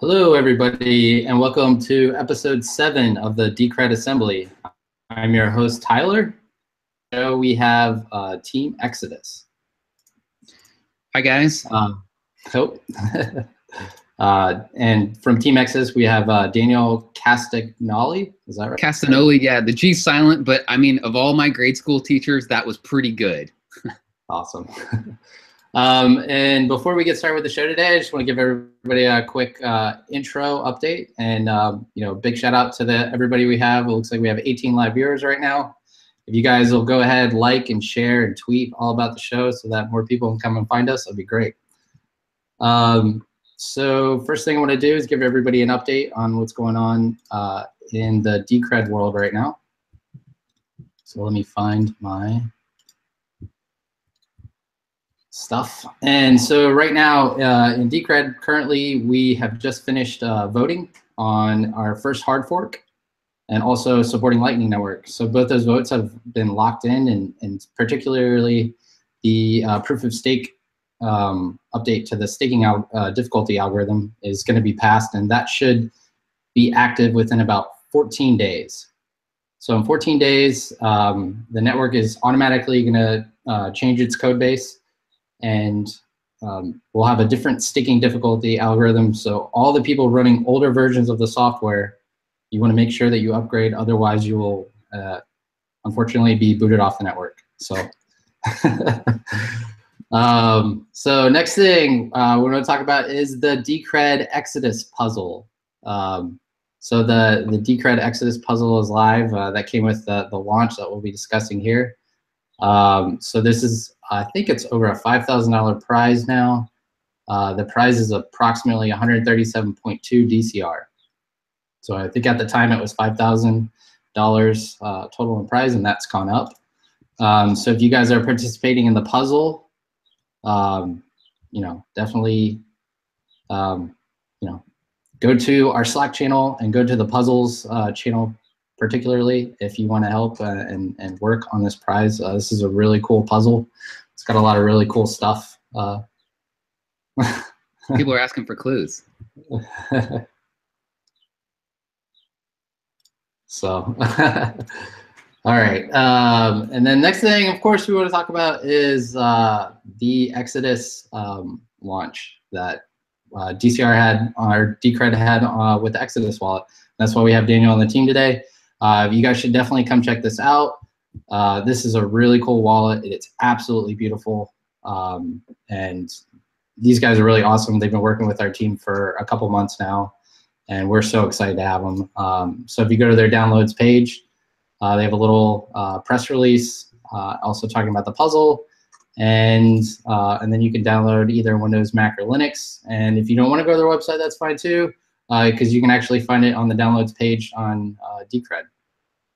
Hello, everybody, and welcome to episode 7 of the Decred Assembly. I'm your host, Tyler. So we have Team Exodus. Hi, guys. And from Team Exodus, we have Daniel Castagnoli. Is that right? Castagnoli, yeah, the G's silent, but I mean, of all my grade school teachers, that was pretty good. Awesome. And before we get started with the show today, I just want to give everybody a quick intro update, and big shout out to everybody we have. It looks like we have 18 live viewers right now. If you guys will go ahead, like and share and tweet all about the show so that more people can come and find us, that'd be great. So first thing I want to do is give everybody an update on what's going on in the Decred world right now. So let me find my stuff. And so right now in Decred, currently we have just finished voting on our first hard fork and also supporting Lightning Network. So both those votes have been locked in, and particularly the proof of stake update to the staking difficulty algorithm is going to be passed, and that should be active within about 14 days. So in 14 days, the network is automatically going to change its code base, and we'll have a different staking difficulty algorithm. So all the people running older versions of the software, you want to make sure that you upgrade, otherwise you will unfortunately be booted off the network. So so next thing we're going to talk about is the Decred Exodus puzzle. So the Decred Exodus puzzle is live. That came with the launch that we'll be discussing here. So this is, I think it's over a $5,000 prize now. The prize is approximately 137.2 DCR. So I think at the time it was $5,000 total in prize, and that's gone up. So if you guys are participating in the puzzle, definitely, go to our Slack channel and go to the puzzles channel, particularly if you want to help and work on this prize. This is a really cool puzzle. It's got a lot of really cool stuff. People are asking for clues. So, all right. And then next thing, of course, we want to talk about is the Exodus launch that DCR had, or Decred had with the Exodus wallet. That's why we have Daniel on the team today. You guys should definitely come check this out. This is a really cool wallet. It's absolutely beautiful. And these guys are really awesome. They've been working with our team for a couple months now, and we're so excited to have them. So if you go to their downloads page, they have a little press release also talking about the puzzle, and then you can download either Windows, Mac, or Linux. And if you don't want to go to their website, that's fine too, because you can actually find it on the downloads page on Decred.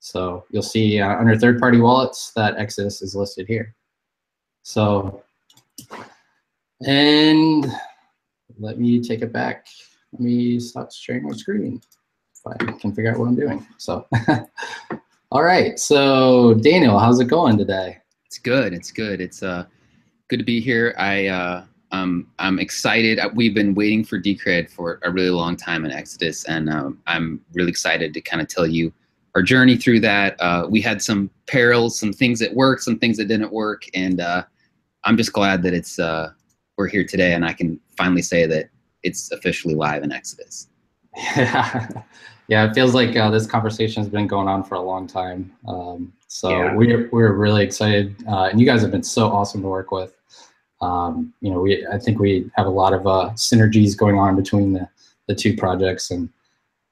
So you'll see under third-party wallets that Exodus is listed here. So, and let me take it back. Let me stop sharing my screen if I can figure out what I'm doing. So, all right. So Daniel, how's it going today? It's good. It's good. It's good to be here. I'm excited. We've been waiting for Decred for a really long time in Exodus, and I'm really excited to kind of tell you our journey through that. We had some perils, some things that worked, some things that didn't work, and I'm just glad that it's we're here today, and I can finally say that it's officially live in Exodus. Yeah, it feels like this conversation has been going on for a long time. So we're really excited, and you guys have been so awesome to work with. I think we have a lot of synergies going on between the two projects, and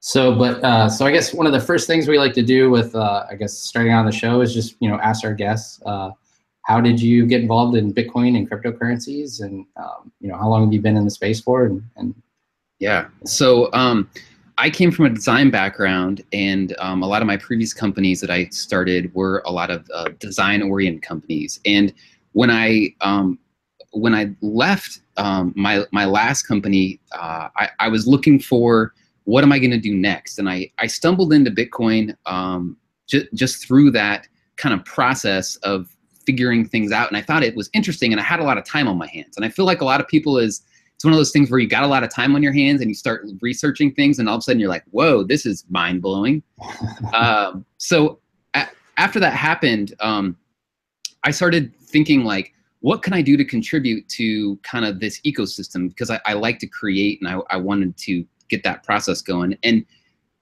so I guess one of the first things we like to do with I guess starting on the show is just ask our guests, how did you get involved in Bitcoin and cryptocurrencies, and how long have you been in the space for? And yeah, so I came from a design background, and a lot of my previous companies that I started were a lot of design-oriented companies. And when I left my last company, I was looking for what am I going to do next, and I stumbled into Bitcoin just through that kind of process of figuring things out, and I thought it was interesting, and I had a lot of time on my hands. And I feel like a lot of people, as it's one of those things where you got a lot of time on your hands and you start researching things, and all of a sudden you're like, whoa, this is mind blowing. So after that happened, I started thinking like, what can I do to contribute to kind of this ecosystem? Because I like to create, and I wanted to get that process going. And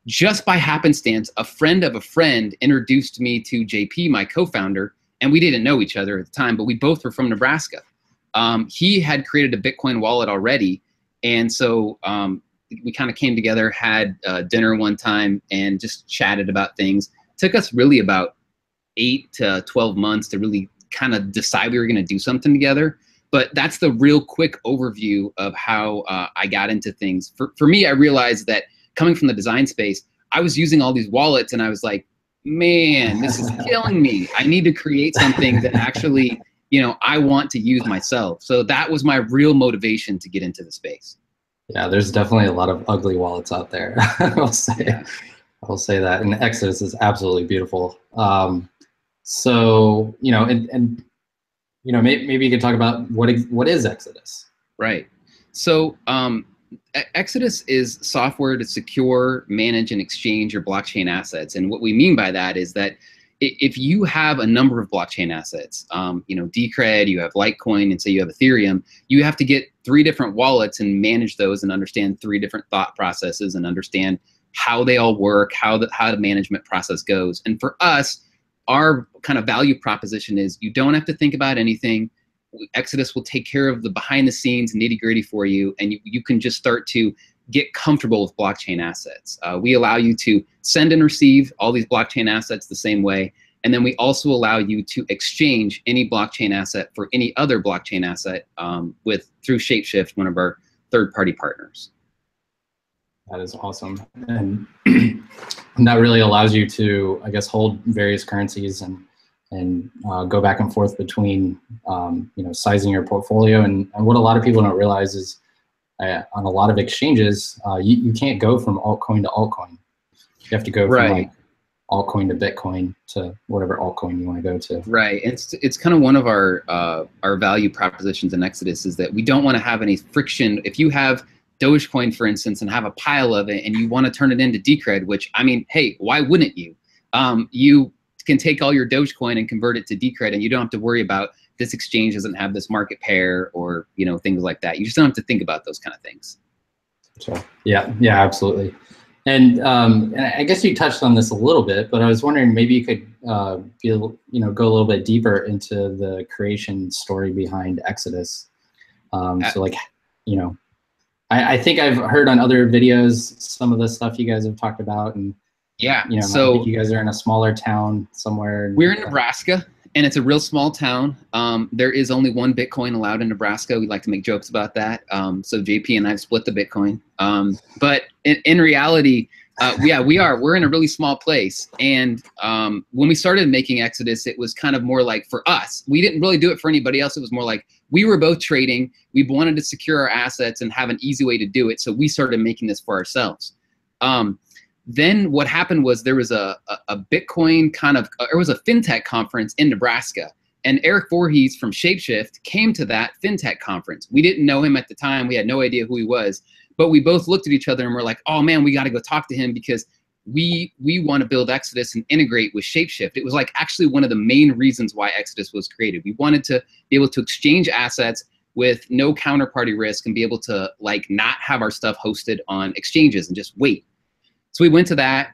just by happenstance, a friend of a friend introduced me to JP, my co-founder, and we didn't know each other at the time, but we both were from Nebraska. He had created a Bitcoin wallet already, and so we kind of came together, had dinner one time, and just chatted about things. It took us really about 8 to 12 months to really kind of decide we were going to do something together. But that's the real quick overview of how I got into things. For me, I realized that coming from the design space, I was using all these wallets, and I was like, man, this is killing me. I need to create something that actually, you know, I want to use myself. So that was my real motivation to get into the space. Yeah, there's definitely a lot of ugly wallets out there. I'll say that. And Exodus is absolutely beautiful. So, you know, and you know, maybe you could talk about what is Exodus? Right. So Exodus is software to secure, manage, and exchange your blockchain assets. And what we mean by that is that if you have a number of blockchain assets, you know, Decred, you have Litecoin, and say you have Ethereum, you have to get 3 different wallets and manage those and understand 3 different thought processes and understand how they all work, how the management process goes. And for us, our kind of value proposition is you don't have to think about anything. Exodus will take care of the behind the scenes nitty gritty for you, and you can just start to get comfortable with blockchain assets. We allow you to send and receive all these blockchain assets the same way, and then we also allow you to exchange any blockchain asset for any other blockchain asset through Shapeshift, one of our third-party partners. That is awesome, and that really allows you to, I guess, hold various currencies and go back and forth between, you know, sizing your portfolio. And what a lot of people don't realize is on a lot of exchanges, you can't go from altcoin to altcoin. You have to go from like altcoin to Bitcoin to whatever altcoin you want to go to. Right. It's kind of one of our value propositions in Exodus is that we don't want to have any friction. If you have Dogecoin, for instance, and have a pile of it and you want to turn it into Decred, which, I mean, hey, why wouldn't you? You can take all your Dogecoin and convert it to Decred, and you don't have to worry about this exchange doesn't have this market pair or, you know, things like that. You just don't have to think about those kind of things. So, yeah, absolutely. And I guess you touched on this a little bit, but I was wondering maybe you could go a little bit deeper into the creation story behind Exodus. So like, you know, I think I've heard on other videos some of the stuff you guys have talked about, and yeah, you know, so I think you guys are in a smaller town somewhere. We're in Nebraska, and it's a real small town. There is only 1 Bitcoin allowed in Nebraska. We like to make jokes about that. So JP and I have split the Bitcoin. But in reality, we're in a really small place. And when we started making Exodus, it was kind of more like for us. We didn't really do it for anybody else. It was more like we were both trading. We wanted to secure our assets and have an easy way to do it. So we started making this for ourselves. Then what happened was there was a Bitcoin there was a fintech conference in Nebraska, and Eric Voorhees from Shapeshift came to that fintech conference. We didn't know him at the time. We had no idea who he was, but we both looked at each other and we're like, oh man, we got to go talk to him because we want to build Exodus and integrate with Shapeshift. It was like actually one of the main reasons why Exodus was created. We wanted to be able to exchange assets with no counterparty risk and be able to like not have our stuff hosted on exchanges and just wait. So we went to that.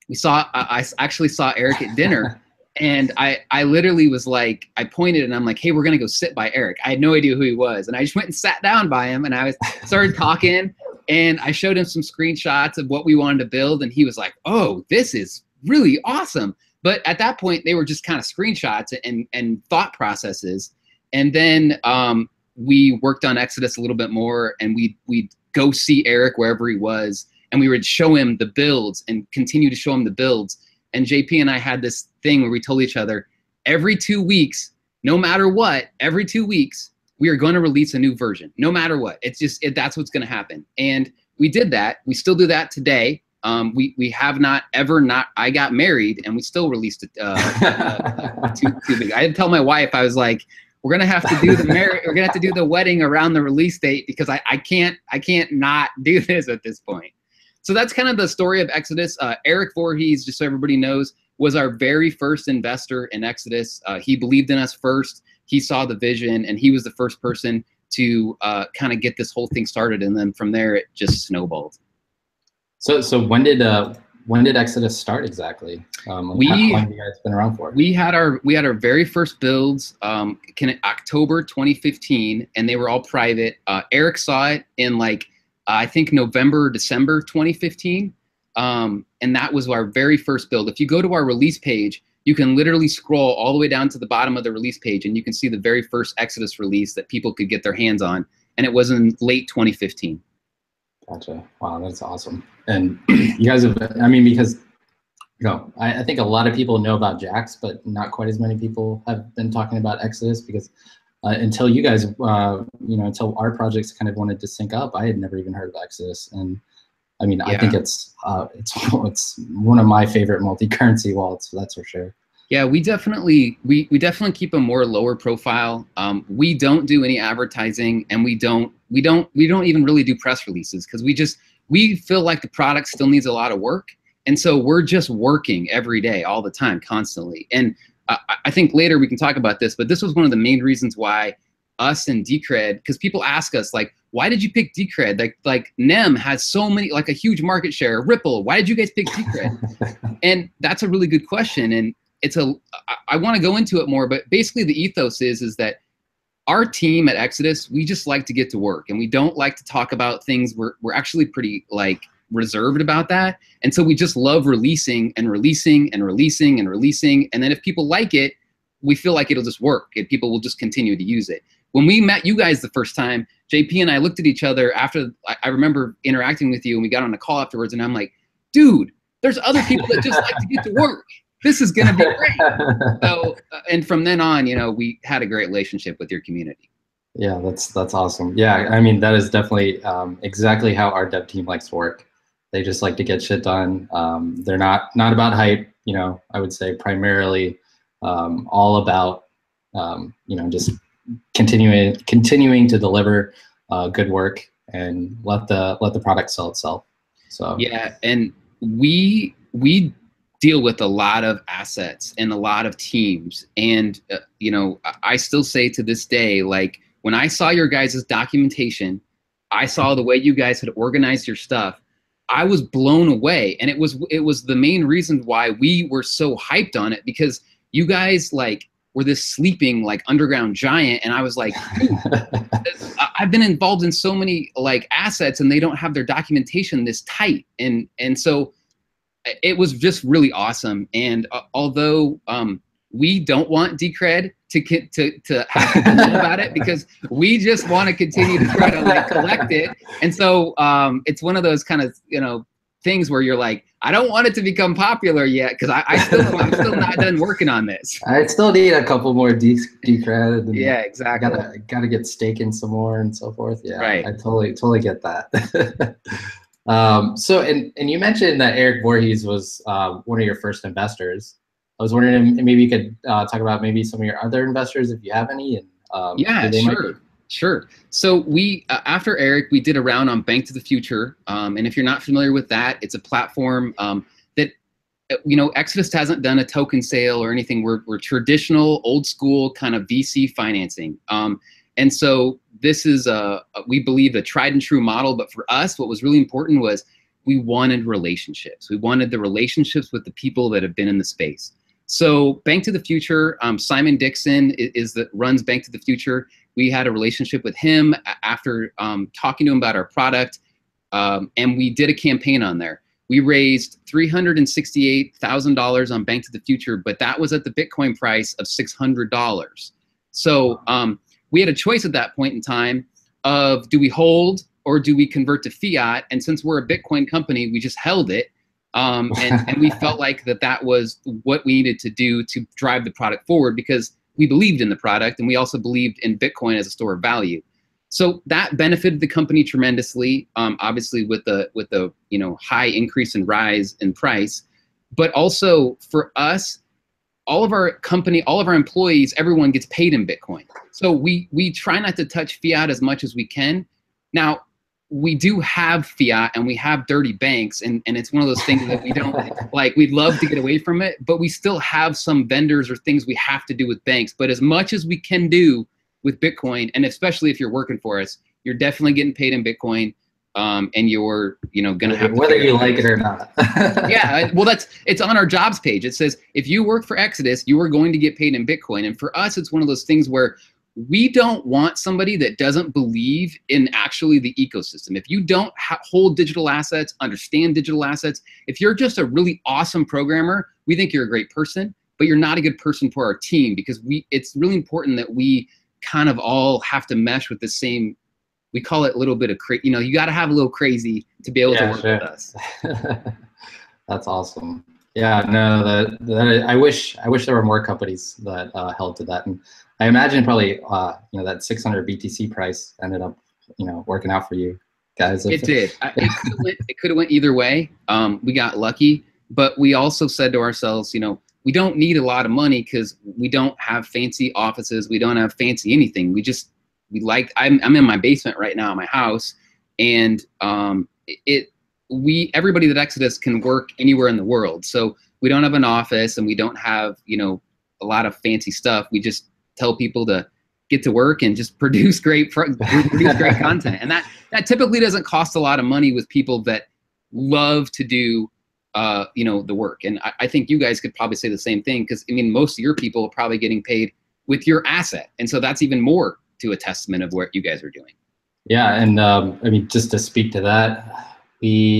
I actually saw Eric at dinner, and I literally was like, I pointed and I'm like, hey, we're gonna go sit by Eric. I had no idea who he was, and I just went and sat down by him, and I started talking, and I showed him some screenshots of what we wanted to build, and he was like, oh, this is really awesome. But at that point, they were just kind of screenshots and thought processes, and then we worked on Exodus a little bit more, and we'd go see Eric wherever he was. And we would show him the builds and continue to show him the builds. And JP and I had this thing where we told each other, every 2 weeks, no matter what, every 2 weeks, we are going to release a new version, no matter what. It's just, that's what's going to happen. And we did that. We still do that today. We have not ever I got married and we still released it too big. I had to tell my wife, I was like, we're gonna have to do the we're gonna have to do the wedding around the release date because I can't not do this at this point. So that's kind of the story of Exodus. Eric Voorhees, just so everybody knows, was our very first investor in Exodus. He believed in us first. He saw the vision, and he was the first person to kind of get this whole thing started. And then from there, it just snowballed. So when did Exodus start exactly? How long have you guys been around for? We had our very first builds in October 2015, and they were all private. Eric saw it in like I think November or December 2015, and that was our very first build. If you go to our release page, you can literally scroll all the way down to the bottom of the release page, and you can see the very first Exodus release that people could get their hands on, and it was in late 2015. Gotcha. Wow, that's awesome. And you guys have, I mean, because, you know, I think a lot of people know about Jax, but not quite as many people have been talking about Exodus because until you guys, you know, until our projects kind of wanted to sync up, I had never even heard of Exodus. And I mean, I think it's one of my favorite multi-currency wallets, that's for sure. Yeah, we definitely keep a more lower profile. We don't do any advertising, and we don't even really do press releases because we feel like the product still needs a lot of work, and so we're just working every day, all the time, constantly. And I think later we can talk about this, but this was one of the main reasons why us and Decred, because people ask us like, why did you pick Decred? Like NEM has so many, like a huge market share. Ripple, why did you guys pick Decred? And that's a really good question, and I want to go into it more, but basically the ethos is that our team at Exodus, we just like to get to work, and we don't like to talk about things. We're actually pretty like reserved about that. And so we just love releasing and releasing and releasing and releasing. And then if people like it, we feel like it'll just work and people will just continue to use it. When we met you guys the first time, JP and I looked at each other after, I remember interacting with you, and we got on a call afterwards, and I'm like, dude, there's other people that just like to get to work. This is going to be great. So, and from then on, you know, we had a great relationship with your community. Yeah, that's awesome. Yeah, I mean, that is definitely exactly how our dev team likes to work. They just like to get shit done. They're not about hype, you know, I would say primarily all about, you know, just continuing to deliver good work and let the product sell itself. So yeah, and we deal with a lot of assets and a lot of teams, and you know, I still say to this day, like when I saw your guys' documentation, I saw the way you guys had organized your stuff, I was blown away. And it was the main reason why we were so hyped on it, because you guys like were this sleeping like underground giant, and I was like, I've been involved in so many like assets and they don't have their documentation this tight, and so it was just really awesome. And although we don't want Decred to have people know about it, because we just want to continue to try to like collect it. And so it's one of those kind of, you know, things where you're like, I don't want it to become popular yet, because I'm still not done working on this. I still need a couple more Decred. Yeah, exactly. Gotta get staking some more and so forth. Yeah, right. I totally get that. So, and you mentioned that Eric Voorhees was one of your first investors. I was wondering if maybe you could talk about maybe some of your other investors, if you have any. And yeah, sure. So we, after Eric, we did a round on Bank to the Future. And if you're not familiar with that, it's a platform that, you know, Exodus hasn't done a token sale or anything. We're traditional, old school kind of VC financing. And so this is, we believe, a tried and true model. But for us, what was really important was we wanted relationships. We wanted the relationships with the people that have been in the space. So Bank to the Future, Simon Dixon is that runs Bank to the Future. We had a relationship with him after talking to him about our product, and we did a campaign on there. We raised $368,000 on Bank to the Future, but that was at the Bitcoin price of $600. So we had a choice at that point in time of, do we hold or do we convert to fiat? And since we're a Bitcoin company, we just held it. And we felt like that was what we needed to do to drive the product forward, because we believed in the product and we also believed in Bitcoin as a store of value. So that benefited the company tremendously, obviously with the you know, high increase and rise in price. But also for us, all of our company, all of our employees, everyone gets paid in Bitcoin. So we try not to touch fiat as much as we can. Now, we do have fiat and we have dirty banks, and it's one of those things that we don't like. We'd love to get away from it, but we still have some vendors or things we have to do with banks. But as much as we can do with Bitcoin, and especially if you're working for us, you're definitely getting paid in Bitcoin, and you're gonna have whether you like it or not. Yeah, well, it's on our jobs page. It says if you work for Exodus, you are going to get paid in Bitcoin. And for us, it's one of those things where we don't want somebody that doesn't believe in actually the ecosystem. If you don't hold digital assets, understand digital assets, if you're just a really awesome programmer, we think you're a great person, but you're not a good person for our team, because it's really important that we kind of all have to mesh with the same. We call it a little bit of you got to have a little crazy to be able to work with us. That's awesome. Yeah, no, I wish there were more companies that held to that, and I imagine probably that 600 BTC price ended up working out for you guys. It did. It could have went either way. We got lucky, but we also said to ourselves, we don't need a lot of money because we don't have fancy offices. We don't have fancy anything. I'm in my basement right now in my house, and everybody at Exodus can work anywhere in the world. So we don't have an office, and we don't have a lot of fancy stuff. We just tell people to get to work and just produce great content, and that typically doesn't cost a lot of money with people that love to do the work. And I think you guys could probably say the same thing, because most of your people are probably getting paid with your asset, and so that's even more to a testament of what you guys are doing. Yeah, and just to speak to that,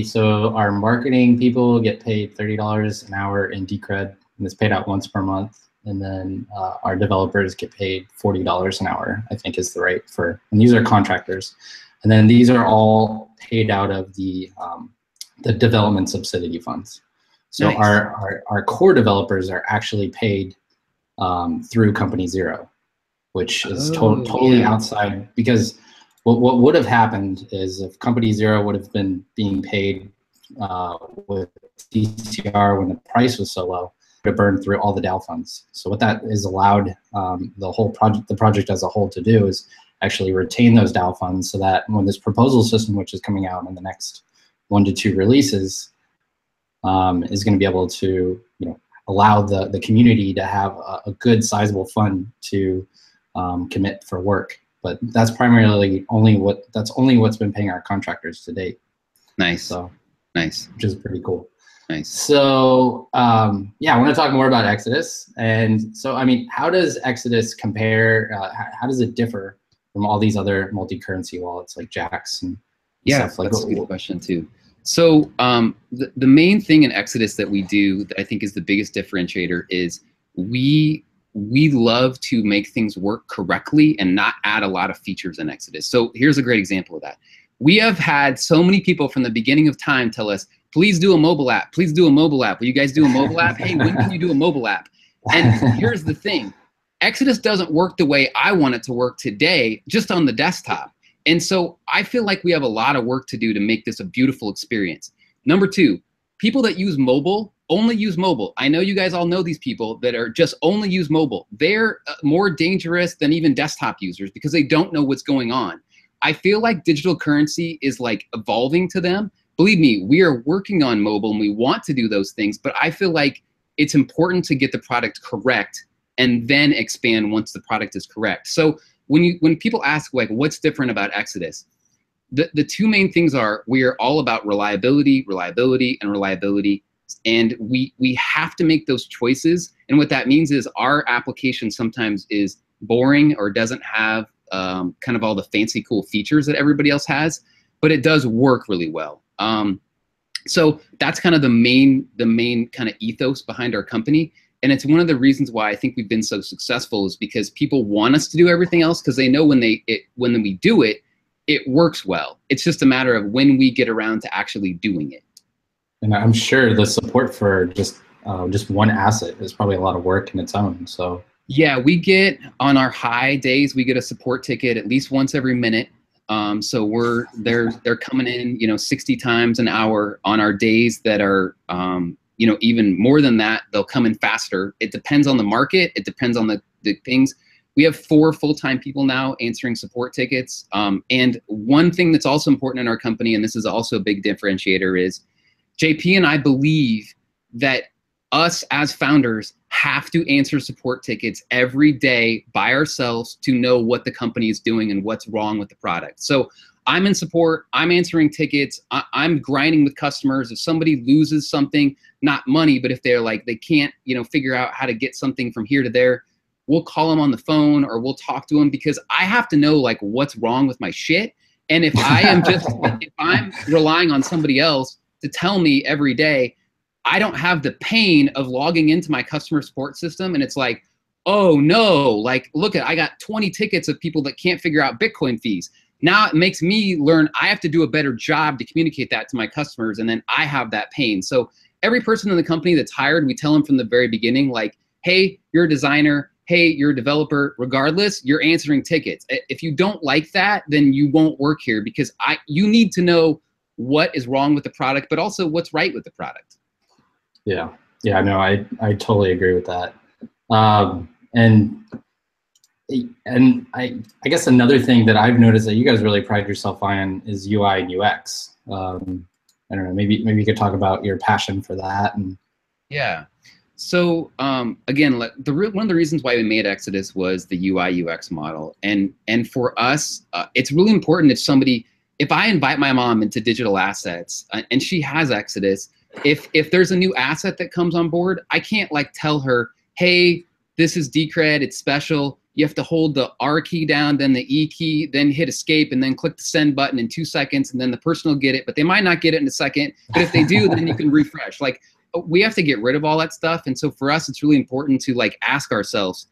so our marketing people get paid $30 an hour in Decred, and it's paid out once per month. And then our developers get paid $40 an hour, I think is the rate and these are contractors. And then these are all paid out of the development subsidy funds. So nice. our core developers are actually paid through Company Zero, which is totally outside, because what would have happened is if Company Zero would have been being paid with DCR when the price was so low, to burn through all the DAO funds. So what that is allowed the project as a whole to do is actually retain those DAO funds, so that when this proposal system, which is coming out in the next 1 to 2 releases, is going to be able to allow the community to have a good sizable fund to commit for work. But that's primarily only what's been paying our contractors to date. Nice. So nice. Which is pretty cool. Nice. So yeah, I want to talk more about Exodus. And so, how does Exodus compare? How does it differ from all these other multi-currency wallets like Jax and stuff like that? That's a good question too. So the main thing in Exodus that we do that I think is the biggest differentiator is we love to make things work correctly and not add a lot of features in Exodus. So here's a great example of that. We have had so many people from the beginning of time tell us, please do a mobile app. Please do a mobile app. Will you guys do a mobile app? Hey, when can you do a mobile app? And here's the thing. Exodus doesn't work the way I want it to work today, just on the desktop. And so I feel like we have a lot of work to do to make this a beautiful experience. Number 2, people that use mobile only use mobile. I know you guys all know these people that are just only use mobile. They're more dangerous than even desktop users because they don't know what's going on. I feel like digital currency is like evolving to them. Believe me, we are working on mobile and we want to do those things, but I feel like it's important to get the product correct and then expand once the product is correct. So when people ask like what's different about Exodus, the 2 main things are we are all about reliability, and we have to make those choices. And what that means is our application sometimes is boring or doesn't have kind of all the fancy cool features that everybody else has, but it does work really well. So that's kind of the main kind of ethos behind our company. And it's one of the reasons why I think we've been so successful is because people want us to do everything else because they know when we do it, it works well. It's just a matter of when we get around to actually doing it. And I'm sure the support for just one asset is probably a lot of work in its own. So yeah, we get on our high days, we get a support ticket at least once every minute. So they're coming in, 60 times an hour on our days that are, even more than that, they'll come in faster. It depends on the market. It depends on the things. We have 4 full-time people now answering support tickets. And one thing that's also important in our company, and this is also a big differentiator, is JP and I believe that us as founders have to answer support tickets every day by ourselves to know what the company is doing and what's wrong with the product. So I'm in support, I'm answering tickets, I'm grinding with customers. If somebody loses something, not money, but if they're like, they can't, figure out how to get something from here to there, we'll call them on the phone or we'll talk to them, because I have to know like what's wrong with my shit. And if I am just, if I'm relying on somebody else to tell me every day, I don't have the pain of logging into my customer support system and it's like, oh no, like look I got 20 tickets of people that can't figure out Bitcoin fees. Now it makes me learn I have to do a better job to communicate that to my customers, and then I have that pain. So every person in the company that's hired, we tell them from the very beginning, like, hey, you're a designer, hey, you're a developer, regardless, you're answering tickets. If you don't like that, then you won't work here, because you need to know what is wrong with the product, but also what's right with the product. Yeah, no, I totally agree with that. And I guess another thing that I've noticed that you guys really pride yourself on is UI and UX. I don't know, maybe you could talk about your passion for that. And yeah. So again, one of the reasons why we made Exodus was the UI UX model, and for us, it's really important if I invite my mom into digital assets and she has Exodus, if there's a new asset that comes on board, I can't like tell her, hey, this is Decred, it's special. You have to hold the R key down, then the E key, then hit escape, and then click the send button in 2 seconds, and then the person will get it, but they might not get it in a second. But if they do, then you can refresh. Like, we have to get rid of all that stuff. And so for us, it's really important to like ask ourselves,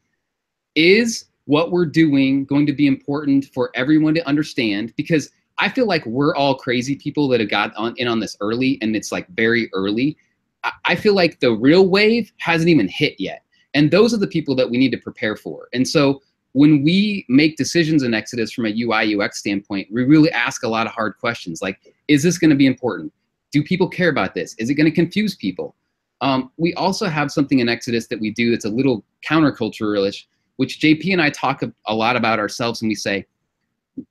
is what we're doing going to be important for everyone to understand? Because I feel like we're all crazy people that have got in on this early, and it's like very early. I feel like the real wave hasn't even hit yet. And those are the people that we need to prepare for. And so when we make decisions in Exodus from a UI UX standpoint, we really ask a lot of hard questions. Like, is this going to be important? Do people care about this? Is it going to confuse people? We also have something in Exodus that we do that's a little countercultural-ish, which JP and I talk a lot about ourselves, and we say,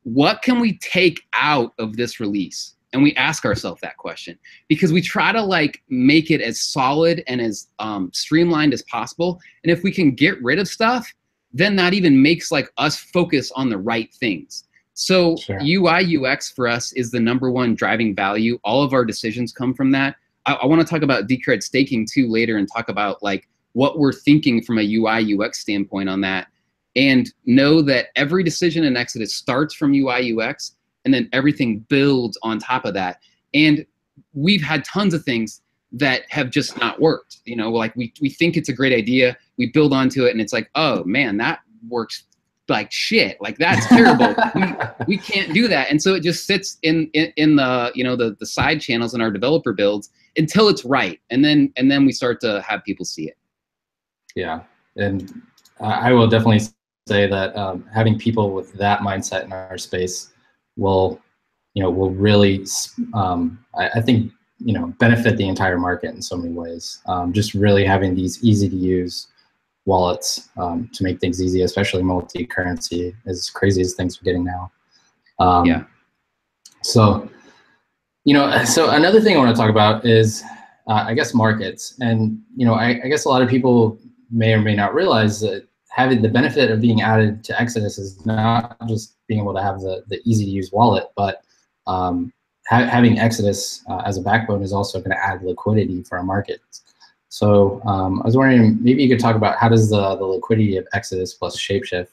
what can we take out of this release? And we ask ourselves that question, because we try to like make it as solid and as streamlined as possible. And if we can get rid of stuff, then that even makes like us focus on the right things. So sure. UI UX for us is the #1 driving value. All of our decisions come from that. I want to talk about Decred staking too later, and talk about like what we're thinking from a UI UX standpoint on that. And know that every decision in Exodus starts from UI UX, and then everything builds on top of that. And we've had tons of things that have just not worked. Like we think it's a great idea, we build onto it, and it's like, oh man, that works like shit. Like that's terrible. we can't do that. And so it just sits in the the side channels in our developer builds until it's right, and then we start to have people see it. Yeah, and I will definitely say that having people with that mindset in our space will really, I think, benefit the entire market in so many ways. Just really having these easy to use wallets to make things easy, especially multi-currency, as crazy as things are getting now. Yeah. So another thing I want to talk about is, I guess, markets. And, I guess a lot of people may or may not realize that having the benefit of being added to Exodus is not just being able to have the easy to use wallet, but having Exodus as a backbone is also going to add liquidity for our markets. So I was wondering, maybe you could talk about how does the liquidity of Exodus plus Shapeshift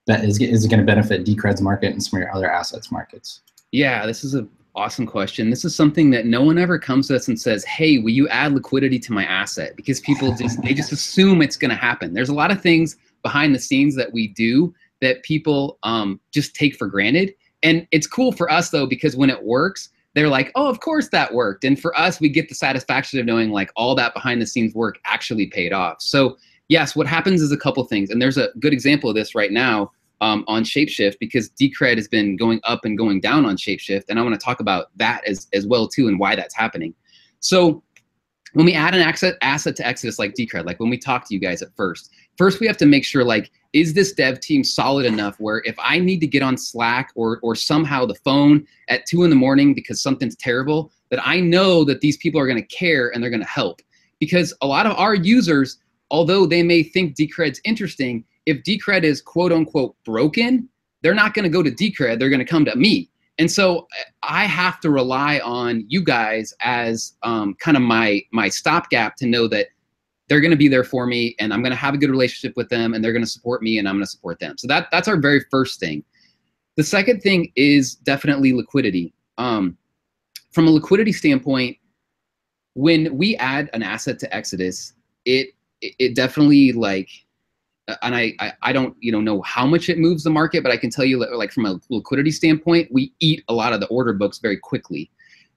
is it going to benefit Decred's market and some of your other assets markets? Yeah, this is an awesome question. This is something that no one ever comes to us and says, hey, will you add liquidity to my asset? Because people they just assume it's going to happen. There's a lot of things behind the scenes that we do that people just take for granted. And it's cool for us, though, because when it works, they're like, oh, of course that worked. And for us, we get the satisfaction of knowing like all that behind the scenes work actually paid off. So yes, what happens is a couple things. And there's a good example of this right now on Shapeshift, because Decred has been going up and going down on Shapeshift. And I want to talk about that as well, too, and why that's happening. So when we add an asset to Exodus like Decred, like when we talk to you guys at first we have to make sure, like, is this dev team solid enough where if I need to get on Slack or somehow the phone at 2 in the morning because something's terrible, that I know that these people are going to care and they're going to help. Because a lot of our users, although they may think Decred's interesting, if Decred is quote unquote broken, they're not going to go to Decred, they're going to come to me. And so I have to rely on you guys as kind of my stopgap to know that they're going to be there for me and I'm going to have a good relationship with them and they're going to support me and I'm going to support them. So that's our very first thing. The second thing is definitely liquidity. From a liquidity standpoint, when we add an asset to Exodus, it definitely, like, and I don't know how much it moves the market, but I can tell you, like, from a liquidity standpoint, we eat a lot of the order books very quickly.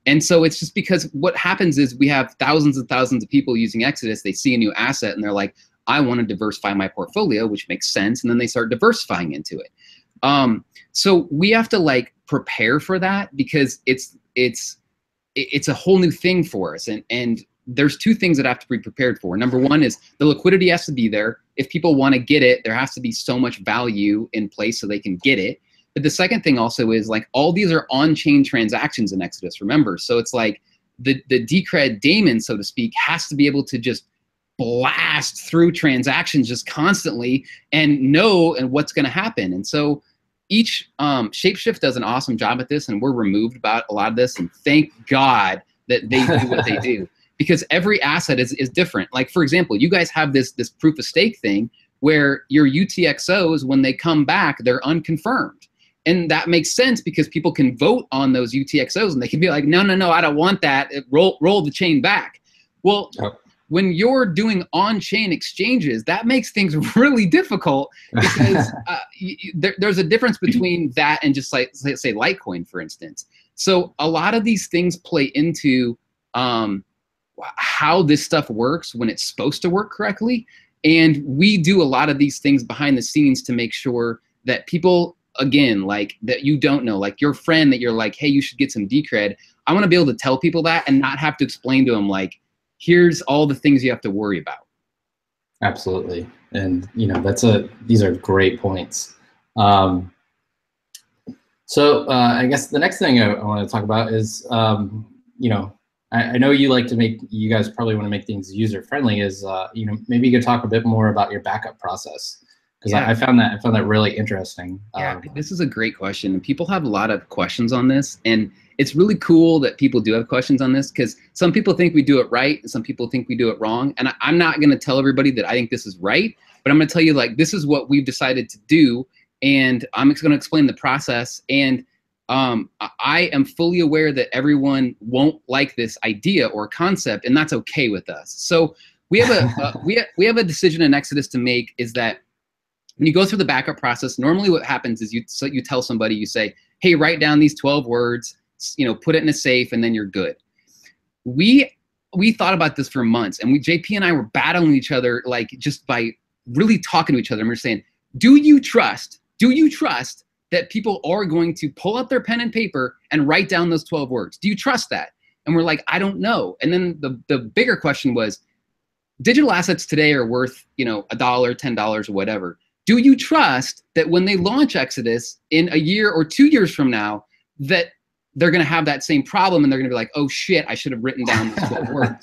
And so it's just because what happens is we have thousands and thousands of people using Exodus. They see a new asset and they're like, I want to diversify my portfolio, which makes sense. And then they start diversifying into it. So we have to, like, prepare for that because it's a whole new thing for us. And there's two things that have to be prepared for. Number one is the liquidity has to be there. If people want to get it, there has to be so much value in place so they can get it. But the second thing also is, like, all these are on-chain transactions in Exodus, remember? So it's like the Decred daemon, so to speak, has to be able to just blast through transactions just constantly and know what's going to happen. And so each Shapeshift does an awesome job at this, and we're removed about a lot of this. And thank God that they do what they do, because every asset is different. Like, for example, you guys have this proof of stake thing where your UTXOs, when they come back, they're unconfirmed. And that makes sense because people can vote on those UTXOs and they can be like, no, I don't want that. Roll the chain back. Well, when you're doing on-chain exchanges, that makes things really difficult because there's a difference between that and just, like, say Litecoin, for instance. So a lot of these things play into how this stuff works when it's supposed to work correctly. And we do a lot of these things behind the scenes to make sure that people, again, like, that you don't know, like your friend that you're like, hey, you should get some Decred. I want to be able to tell people that and not have to explain to them, like, here's all the things you have to worry about. Absolutely. And, these are great points. So I guess the next thing I want to talk about is, I know you guys probably want to make things user friendly, is, maybe you could talk a bit more about your backup process. Because I found that really interesting. Yeah, this is a great question. And people have a lot of questions on this. And it's really cool that people do have questions on this, because some people think we do it right and some people think we do it wrong. And I'm not going to tell everybody that I think this is right, but I'm going to tell you, like, this is what we've decided to do. And I'm just going to explain the process. And I am fully aware that everyone won't like this idea or concept, and that's okay with us. So we have a we have a decision in Exodus to make, is that when you go through the backup process, normally what happens is you tell somebody, you say, hey, write down these 12 words, put it in a safe, and then you're good. We thought about this for months, and JP and I were battling each other, like, just by really talking to each other. And we're saying, do you trust that people are going to pull out their pen and paper and write down those 12 words? Do you trust that? And we're like, I don't know. And then the bigger question was, digital assets today are worth, $1, $10 or whatever. Do you trust that when they launch Exodus in a year or 2 years from now, that they're going to have that same problem and they're going to be like, oh shit, I should have written down these 12 words.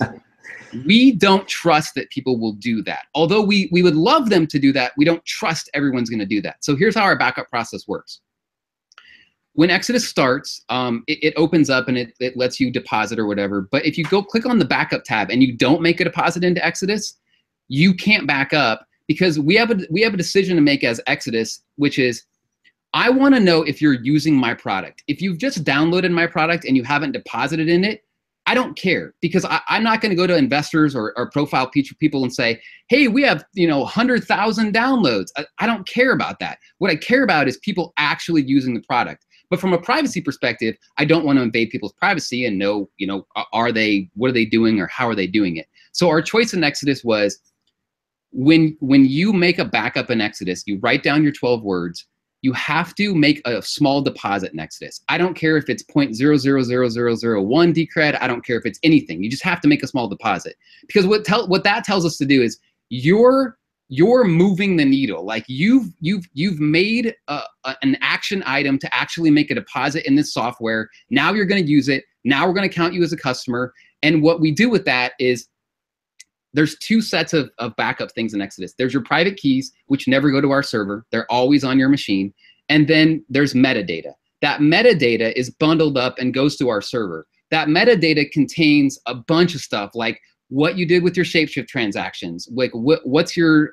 We don't trust that people will do that. Although we would love them to do that, we don't trust everyone's going to do that. So here's how our backup process works. When Exodus starts, it opens up and it lets you deposit or whatever. But if you go click on the backup tab and you don't make a deposit into Exodus, you can't back up, because we have a decision to make as Exodus, which is, I want to know if you're using my product. If you've just downloaded my product and you haven't deposited in it, I don't care, because I'm not going to go to investors or profile people and say, hey, we have 100,000 downloads. I don't care about that. What I care about is people actually using the product. But from a privacy perspective, I don't want to invade people's privacy and know, what are they doing or how are they doing it? So our choice in Exodus was, when you make a backup in Exodus, you write down your 12 words, you have to make a small deposit in Exodus. I don't care if it's 0.000001 Decred. I don't care if it's anything. You just have to make a small deposit, because what that tells us to do is you're moving the needle. Like you've made an action item to actually make a deposit in this software. Now you're going to use it. Now we're going to count you as a customer. And what we do with that is there's two sets of backup things in Exodus. There's your private keys, which never go to our server. They're always on your machine. And then there's metadata. That metadata is bundled up and goes to our server. That metadata contains a bunch of stuff, like what you did with your Shapeshift transactions, like what's your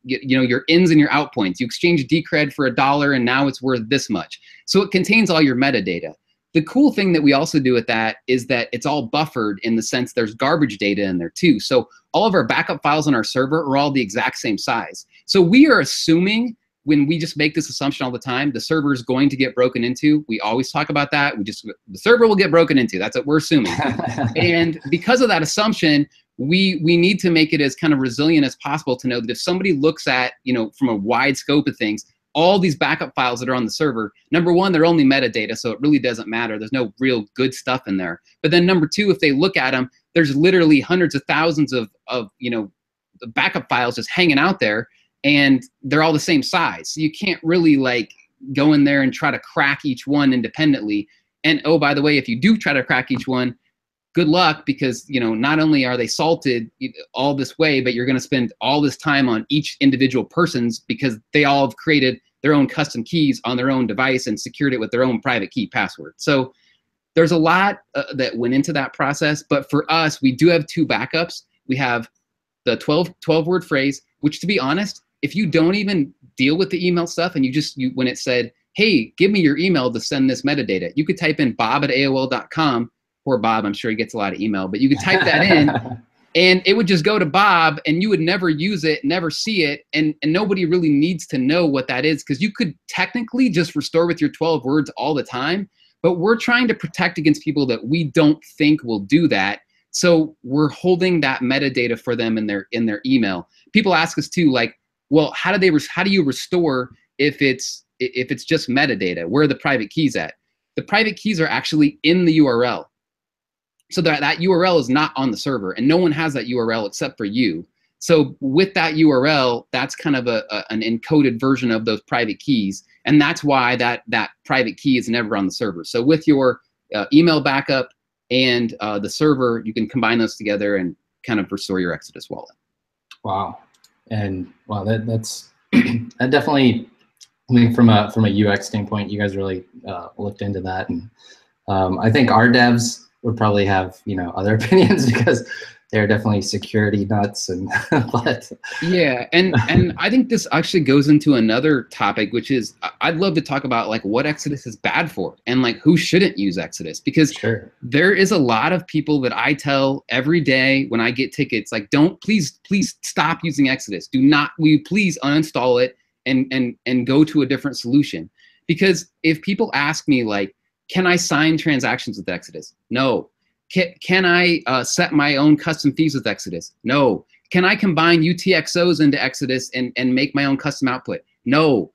your ins and your out points. You exchange Decred for $1 and now it's worth this much. So it contains all your metadata. The cool thing that we also do with that is that it's all buffered in the sense there's garbage data in there too. So all of our backup files on our server are all the exact same size. So we are assuming, when we just make this assumption all the time, the server is going to get broken into. We always talk about that. The server will get broken into. That's what we're assuming. And because of that assumption, we need to make it as kind of resilient as possible to know that if somebody looks at, from a wide scope of things, all these backup files that are on the server, number one, they're only metadata, so it really doesn't matter. There's no real good stuff in there. But then number two, if they look at them, there's literally hundreds of thousands of backup files just hanging out there, and they're all the same size. So you can't really go in there and try to crack each one independently. And oh, by the way, if you do try to crack each one, good luck, because not only are they salted all this way, but you're going to spend all this time on each individual person's, because they all have created their own custom keys on their own device and secured it with their own private key password. So there's a lot that went into that process. But for us, we do have two backups. We have the 12-word phrase, which, to be honest, if you don't even deal with the email stuff and when it said, hey, give me your email to send this metadata, you could type in bob@aol.com. Poor Bob, I'm sure he gets a lot of email, but you could type that in and it would just go to Bob, and you would never use it, never see it. And nobody really needs to know what that is, because you could technically just restore with your 12 words all the time. But we're trying to protect against people that we don't think will do that. So we're holding that metadata for them in their email. People ask us too, well, how do you restore if it's just metadata? Where are the private keys at? The private keys are actually in the URL. So that URL is not on the server, and no one has that URL except for you. So with that URL, that's kind of an encoded version of those private keys, and that's why that private key is never on the server. So with your email backup and the server, you can combine those together and kind of restore your Exodus wallet. Wow, and wow, that's that definitely. I mean, from a UX standpoint, you guys really looked into that, and I think our devs would probably have other opinions, because they're definitely security nuts. And but yeah, and I think this actually goes into another topic, which is I'd love to talk about what Exodus is bad for, and who shouldn't use Exodus, because sure, there is a lot of people that I tell every day when I get tickets, don't please stop using Exodus. Will you please uninstall it and go to a different solution? Because if people ask me can I sign transactions with Exodus? No. Can I set my own custom fees with Exodus? No. Can I combine UTXOs into Exodus and make my own custom output? No.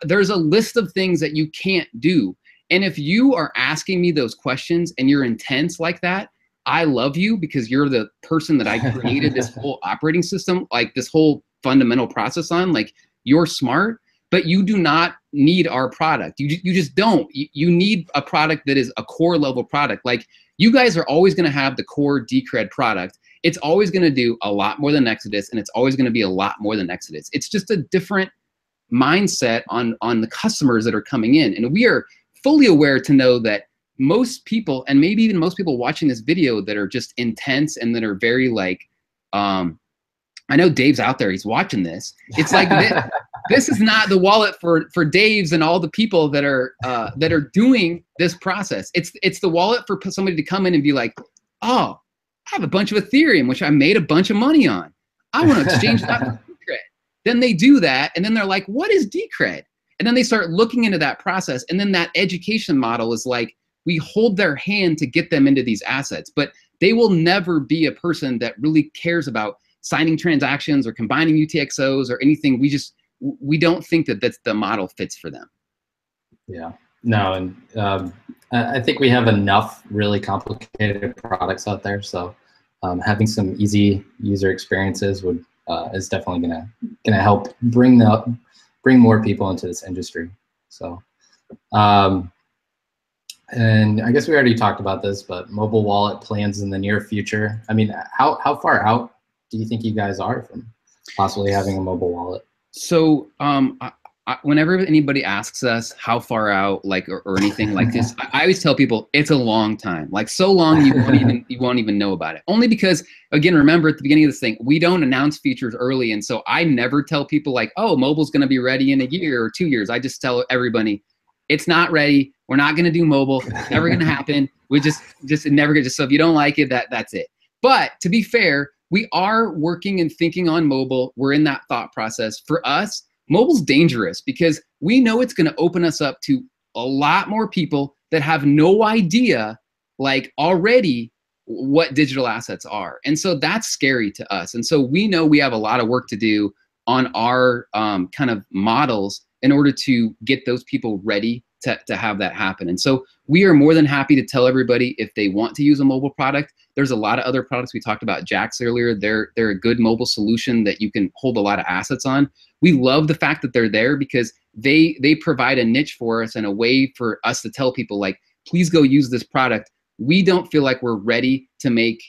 There's a list of things that you can't do. And if you are asking me those questions and you're intense like that, I love you, because you're the person that I created this whole operating system, this whole fundamental process on. You're smart, but you do not need our product. You just don't. You need a product that is a core level product. You guys are always going to have the core Decred product. It's always going to do a lot more than Exodus, and it's always going to be a lot more than Exodus. It's just a different mindset on the customers that are coming in. And we are fully aware to know that most people, and maybe even most people watching this video, that are just intense and that are very I know Dave's out there, he's watching this. It's this is not the wallet for Dave's and all the people that are doing this process. It's the wallet for somebody to come in and be like, oh, I have a bunch of Ethereum, which I made a bunch of money on. I want to exchange that for Decred. Then they do that, and then they're like, what is Decred? And then they start looking into that process, and then that education model is we hold their hand to get them into these assets, but they will never be a person that really cares about signing transactions or combining UTXOs or anything. we don't think that that's the model fits for them. Yeah, no, and I think we have enough really complicated products out there, so having some easy user experiences would is definitely gonna help bring more people into this industry. So, and I guess we already talked about this, but mobile wallet plans in the near future. I mean, how far out do you think you guys are from possibly having a mobile wallet? So whenever anybody asks us how far out, like, or anything like this, I always tell people it's a long time. Like, so long you won't even know about it. Only because, again, remember at the beginning of this thing, we don't announce features early, and so I never tell people like, oh, mobile's going to be ready in a year or 2 years. I just tell everybody, it's not ready. We're not going to do mobile. It's never going to happen. We just never get. So if you don't like it, that's it. But to be fair, we are working and thinking on mobile. We're in that thought process. For us, mobile's dangerous because we know it's going to open us up to a lot more people that have no idea, like, already what digital assets are. And so that's scary to us. And so we know we have a lot of work to do on our kind of models in order to get those people ready to have that happen. And so we are more than happy to tell everybody if they want to use a mobile product. There's a lot of other products. We talked about Jax earlier. They're a good mobile solution that you can hold a lot of assets on. We love the fact that they're there because they provide a niche for us and a way for us to tell people, like, please go use this product. We don't feel like we're ready to make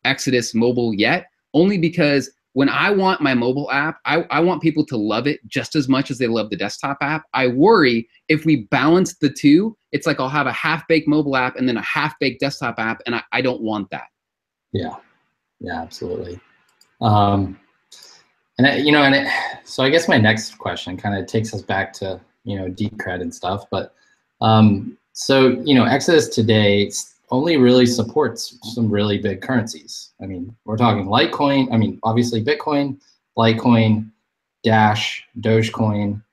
Exodus mobile yet, only because when I want my mobile app, I want people to love it just as much as they love the desktop app. I worry if we balance the two, it's like I'll have a half-baked mobile app and then a half-baked desktop app, and I don't want that. Yeah, absolutely. So I guess my next question kind of takes us back to, Decred and stuff. But so, Exodus today only really supports some really big currencies. I mean, we're talking Litecoin. I mean, obviously Bitcoin, Litecoin, Dash, Dogecoin,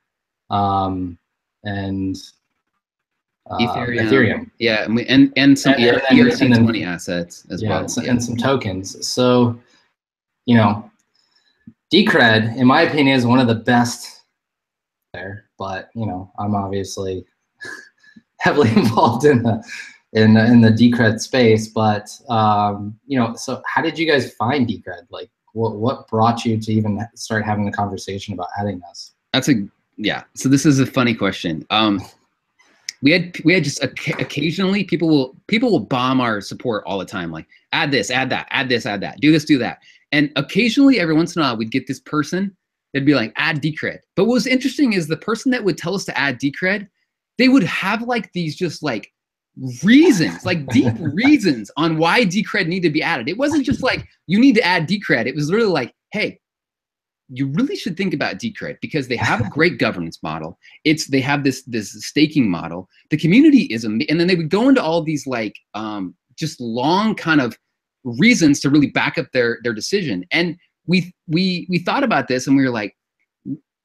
and Ethereum. Yeah, and some ERC20 assets as well. And some tokens. So, Decred, in my opinion, is one of the best there. But I'm obviously heavily involved in the Decred space. But so how did you guys find Decred? Like, what brought you to even start having the conversation about adding us? So this is a funny question. We had just occasionally people will bomb our support all the time, like, add this, add that, add this, add that, do this, do that. And occasionally, every once in a while, we'd get this person that'd be like, add Decred. But what was interesting is the person that would tell us to add Decred, they would have like these just like reasons, like deep reasons on why Decred needed to be added. It wasn't just like, you need to add Decred. It was literally like, hey, you really should think about Decred because they have a great governance model. They have this staking model. The community is and then they would go into all these like just long kind of reasons to really back up their decision. And we thought about this and we were like,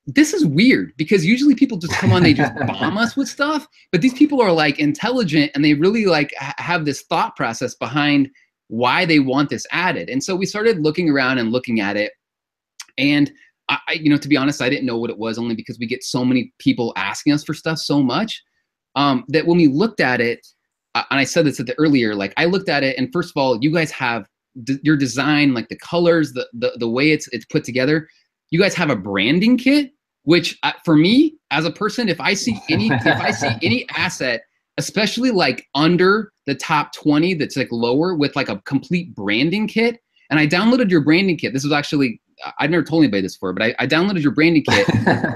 this is weird because usually people just come on, they just bomb us with stuff, but these people are like intelligent and they really like have this thought process behind why they want this added. And so we started looking around and looking at it. And I to be honest, I didn't know what it was, only because we get so many people asking us for stuff so much that when we looked at it, and I said this earlier, like I looked at it, and first of all, you guys have your design, like the colors, the way it's put together. You guys have a branding kit, which for me as a person, if I see any asset, especially like under the top 20, that's like lower with like a complete branding kit, and I downloaded your branding kit. This was actually, I've never told anybody this before, but I downloaded your branding kit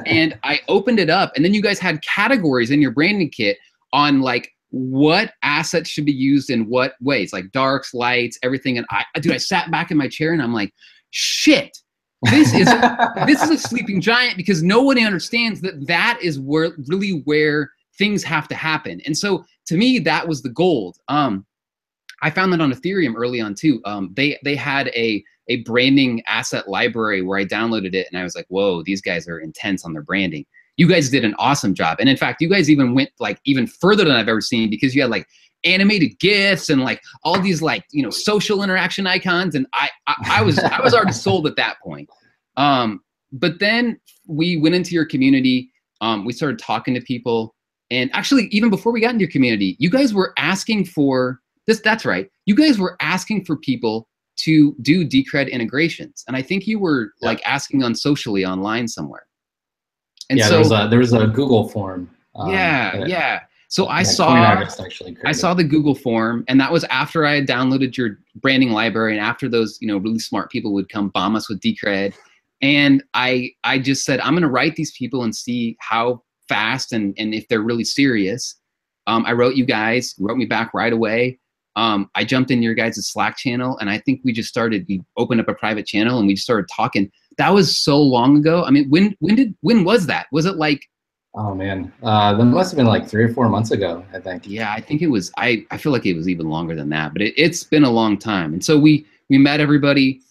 and I opened it up, and then you guys had categories in your branding kit on like what assets should be used in what ways, like darks, lights, everything. And I sat back in my chair and I'm like, shit, this is a sleeping giant, because nobody understands that is where things have to happen. And so to me, that was the gold. I found that on Ethereum early on too. They had a branding asset library where I downloaded it and I was like, whoa, these guys are intense on their branding. You guys did an awesome job. And in fact, you guys even went like even further than I've ever seen, because you had like animated GIFs and like all these like, social interaction icons. And I was already sold at that point. But then we went into your community. We started talking to people, and actually, even before we got into your community, you guys were asking for this. That's right. You guys were asking for people to do Decred integrations, and I think you were like asking on socially online somewhere. And yeah, so there was a Google form. Yeah. So I I saw the Google form, and that was after I had downloaded your branding library, and after those, you know, really smart people would come bomb us with Decred. And I just said, I'm gonna write these people and see how fast and if they're really serious. I wrote you guys, wrote me back right away. I jumped in your guys' Slack channel, and I think we opened up a private channel and we just started talking. That was so long ago. I mean, when was that? Was it like, oh man, that must have been like 3 or 4 months ago, I think. Yeah, I think it was, I feel like it was even longer than that, but it's been a long time. And so we met everybody.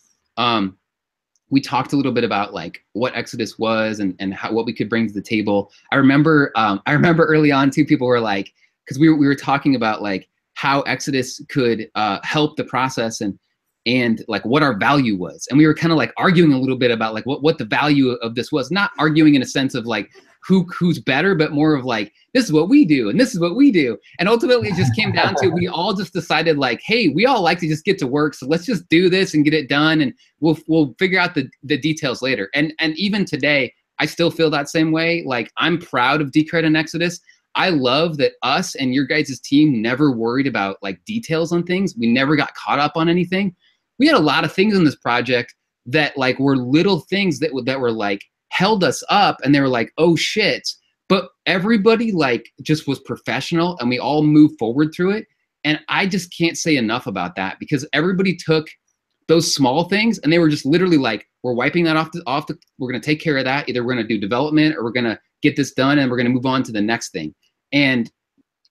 We talked a little bit about like what Exodus was and what we could bring to the table. I remember early on too, people were like, because we were talking about like how Exodus could help the process and like what our value was. And we were kind of like arguing a little bit about like what the value of this was, not arguing in a sense of like who's better, but more of like, this is what we do and this is what we do. And ultimately it just came down to, we all just decided like, hey, we all like to just get to work. So let's just do this and get it done. And we'll figure out the details later. And even today, I still feel that same way. Like, I'm proud of Decred and Exodus. I love that us and your guys' team never worried about like details on things. We never got caught up on anything. We had a lot of things in this project that like were little things that were like held us up, and they were like, oh shit. But everybody like just was professional, and we all moved forward through it. And I just can't say enough about that, because everybody took those small things and they were just literally like, we're wiping that off the we're going to take care of that. Either we're going to do development or we're going to get this done and we're going to move on to the next thing. And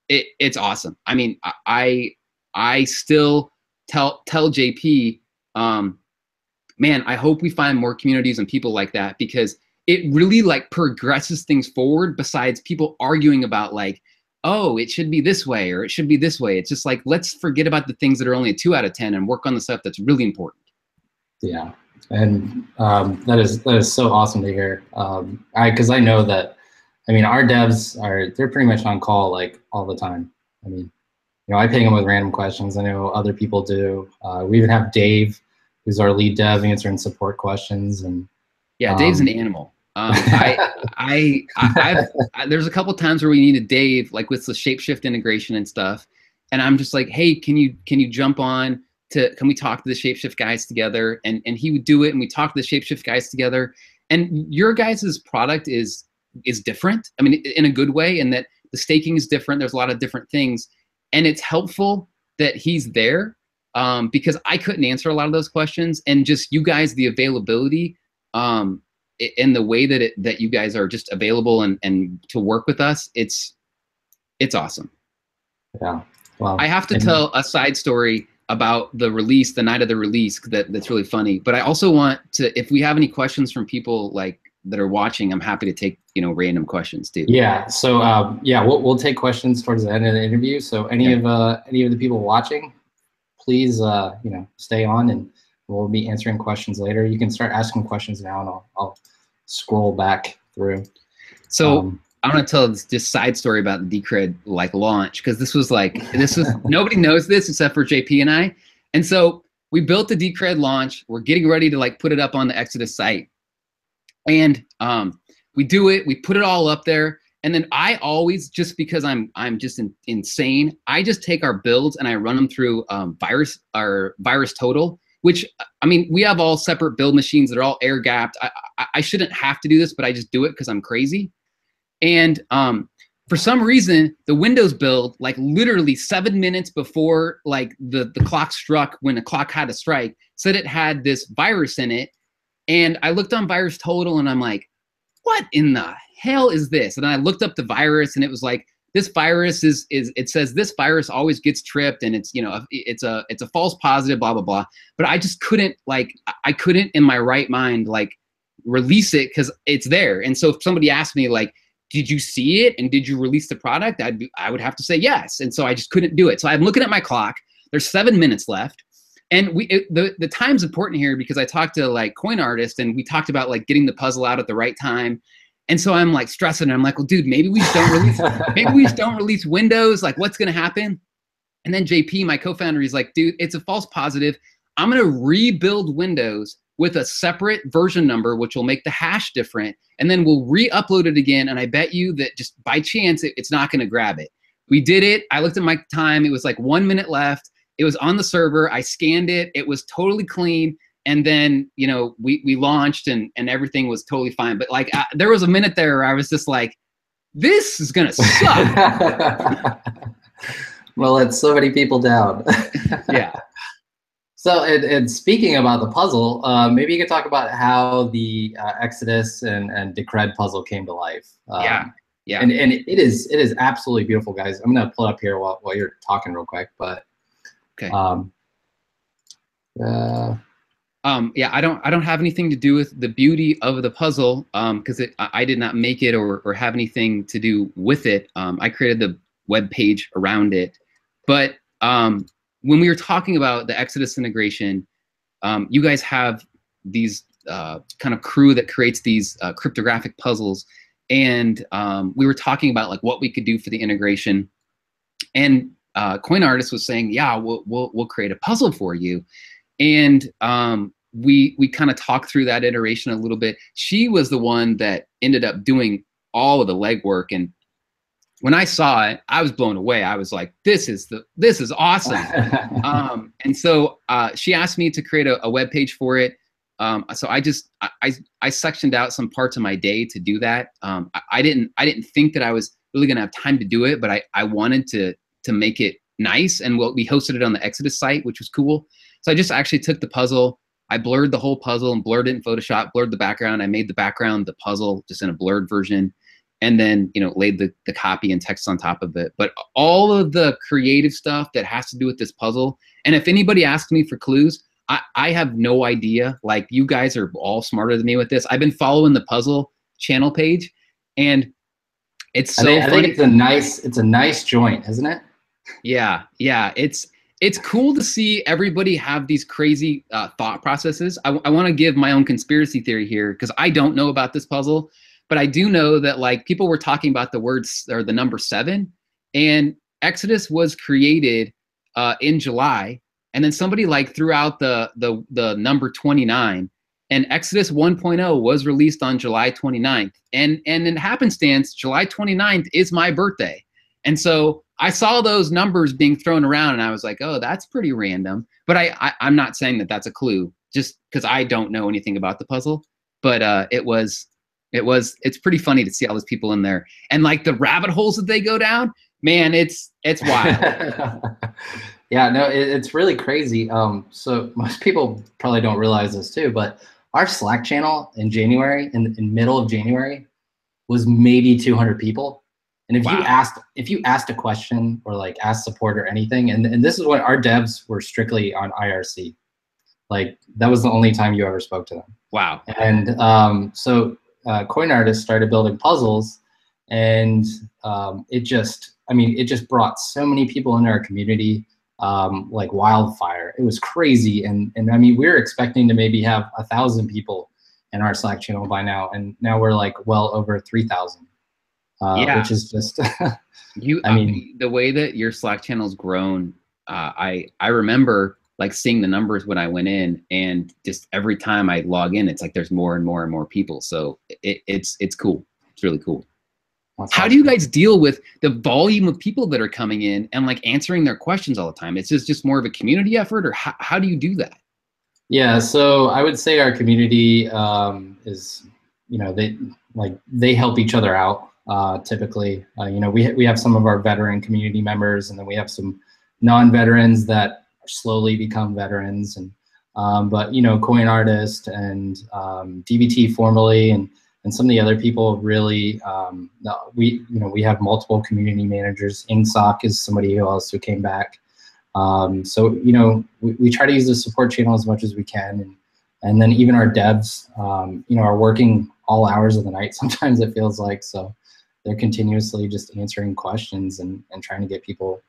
it's awesome. I mean, I still tell JP, man, I hope we find more communities and people like that, because it really like progresses things forward, besides people arguing about like, oh, it should be this way or it should be this way. It's just like, let's forget about the things that are only a 2 out of 10 and work on the stuff that's really important. Yeah. And that is so awesome to hear. Because I know that, I mean, our devs they're pretty much on call like all the time. I mean, you know, I ping them with random questions. I know other people do. We even have Dave, who's our lead dev, answering support questions. And yeah, Dave's an animal. There's a couple times where we needed Dave, like with the Shapeshift integration and stuff, and I'm just like, hey, can you jump on can we talk to the Shapeshift guys together? And he would do it, and we talk to the Shapeshift guys together. And your guys' product is different. I mean, in a good way, in that the staking is different. There's a lot of different things, and it's helpful that he's there, because I couldn't answer a lot of those questions, and just you guys, the availability, in the way that you guys are just available and to work with us, it's awesome. Yeah. Well, I have to tell a side story about the release, the night of the release, that's really funny. But I also want to, if we have any questions from people like that are watching, I'm happy to take, you know, random questions too. Yeah. So yeah, we'll take questions towards the end of the interview. So any of the people watching, please you know, stay on, and we'll be answering questions later. You can start asking questions now, and I'll scroll back through. So I'm gonna tell this side story about the Decred like launch, because this was nobody knows this except for JP and I. And so we built the Decred launch. We're getting ready to like put it up on the Exodus site, and we do it. We put it all up there, and then I always, just because I'm just insane, I just take our builds and I run them through virus total. Which, I mean, we have all separate build machines that are all air gapped. I shouldn't have to do this, but I just do it because I'm crazy. And for some reason, the Windows build, like literally 7 minutes before like the clock struck, when the clock had to strike, said it had this virus in it. And I looked on virus total and I'm like, what in the hell is this? And then I looked up the virus, and it was like, this virus it says this virus always gets tripped, and it's, you know, it's a false positive, blah, blah, blah. But I just couldn't, like, I couldn't in my right mind, like, release it because it's there. And so if somebody asked me, like, did you see it and did you release the product? I would have to say yes. And so I just couldn't do it. So I'm looking at my clock. There's 7 minutes left. And the time's important here because I talked to like coin artists and we talked about like getting the puzzle out at the right time. And so I'm like stressing. I'm like, well, dude, maybe we just don't release Windows. Like, what's gonna happen? And then JP, my co-founder, he's like, dude, it's a false positive. I'm gonna rebuild Windows with a separate version number, which will make the hash different. And then we'll re-upload it again. And I bet you that just by chance, it's not gonna grab it. We did it. I looked at my time. It was like 1 minute left. It was on the server. I scanned it. It was totally clean. And then, you know, we launched and everything was totally fine. But like, there was a minute there where I was just like, this is going to suck. Well, let so many people down. Yeah. So, and speaking about the puzzle, maybe you could talk about how the Exodus and Decred puzzle came to life. Yeah. And it is absolutely beautiful, guys. I'm going to pull it up here while you're talking real quick, but okay. Yeah, I don't have anything to do with the beauty of the puzzle because I did not make it or have anything to do with it. I created the web page around it. But when we were talking about the Exodus integration, you guys have these kind of crew that creates these cryptographic puzzles. And we were talking about like what we could do for the integration. And Coin Artist was saying, yeah, we'll create a puzzle for you. And we kind of talked through that iteration a little bit. She was the one that ended up doing all of the legwork. And when I saw it, I was blown away. I was like, this is awesome. And so she asked me to create a web page for it. So I sectioned out some parts of my day to do that. I didn't think that I was really gonna have time to do it, but I wanted to make it nice. And we hosted it on the Exodus site, which was cool. So I just actually took the puzzle, I blurred the whole puzzle and blurred it in Photoshop, blurred the background. I made the background the puzzle just in a blurred version, and then, you know, laid the copy and text on top of it. But all of the creative stuff that has to do with this puzzle, and if anybody asks me for clues, I have no idea. Like, you guys are all smarter than me with this. I've been following the puzzle channel page, and it's so funny. I think it's a nice joint, isn't it? Yeah, it's cool to see everybody have these crazy thought processes. I want to give my own conspiracy theory here because I don't know about this puzzle, but I do know that like people were talking about the words or the number 7, and Exodus was created in July. And then somebody like threw out the number 29, and Exodus 1.0 was released on July 29th. And in happenstance, July 29th is my birthday. And so I saw those numbers being thrown around and I was like, oh, that's pretty random. But I'm not saying that that's a clue just because I don't know anything about the puzzle. But it's pretty funny to see all those people in there. And like the rabbit holes that they go down, man, it's wild. Yeah, no, it's really crazy. So most people probably don't realize this too, but our Slack channel in January, in middle of January, was maybe 200 people. And if you asked a question or like asked support or anything, and this is when our devs were strictly on IRC, like that was the only time you ever spoke to them. Wow. And so Coin Artist started building puzzles, and it just brought so many people into our community. Like wildfire. It was crazy. And I mean, we were expecting to maybe have 1,000 people in our Slack channel by now. And now we're like well over 3,000, which is just, I mean, the way that your Slack channel's grown, I remember like seeing the numbers when I went in, and just every time I log in, it's like, there's more and more and more people. So it's cool. It's really cool. How do you guys deal with the volume of people that are coming in and like answering their questions all the time? It's just more of a community effort, or how do you do that? Yeah, so I would say our community is, you know, they help each other out typically. You know, we have some of our veteran community members, and then we have some non-veterans that slowly become veterans. And but you know, Coin Artist and DBT formerly, and some of the other people really, we have multiple community managers. Ingsoc is somebody who came back. So, you know, we try to use the support channel as much as we can. And then even our devs, you know, are working all hours of the night. Sometimes it feels like, so they're continuously just answering questions and trying to get people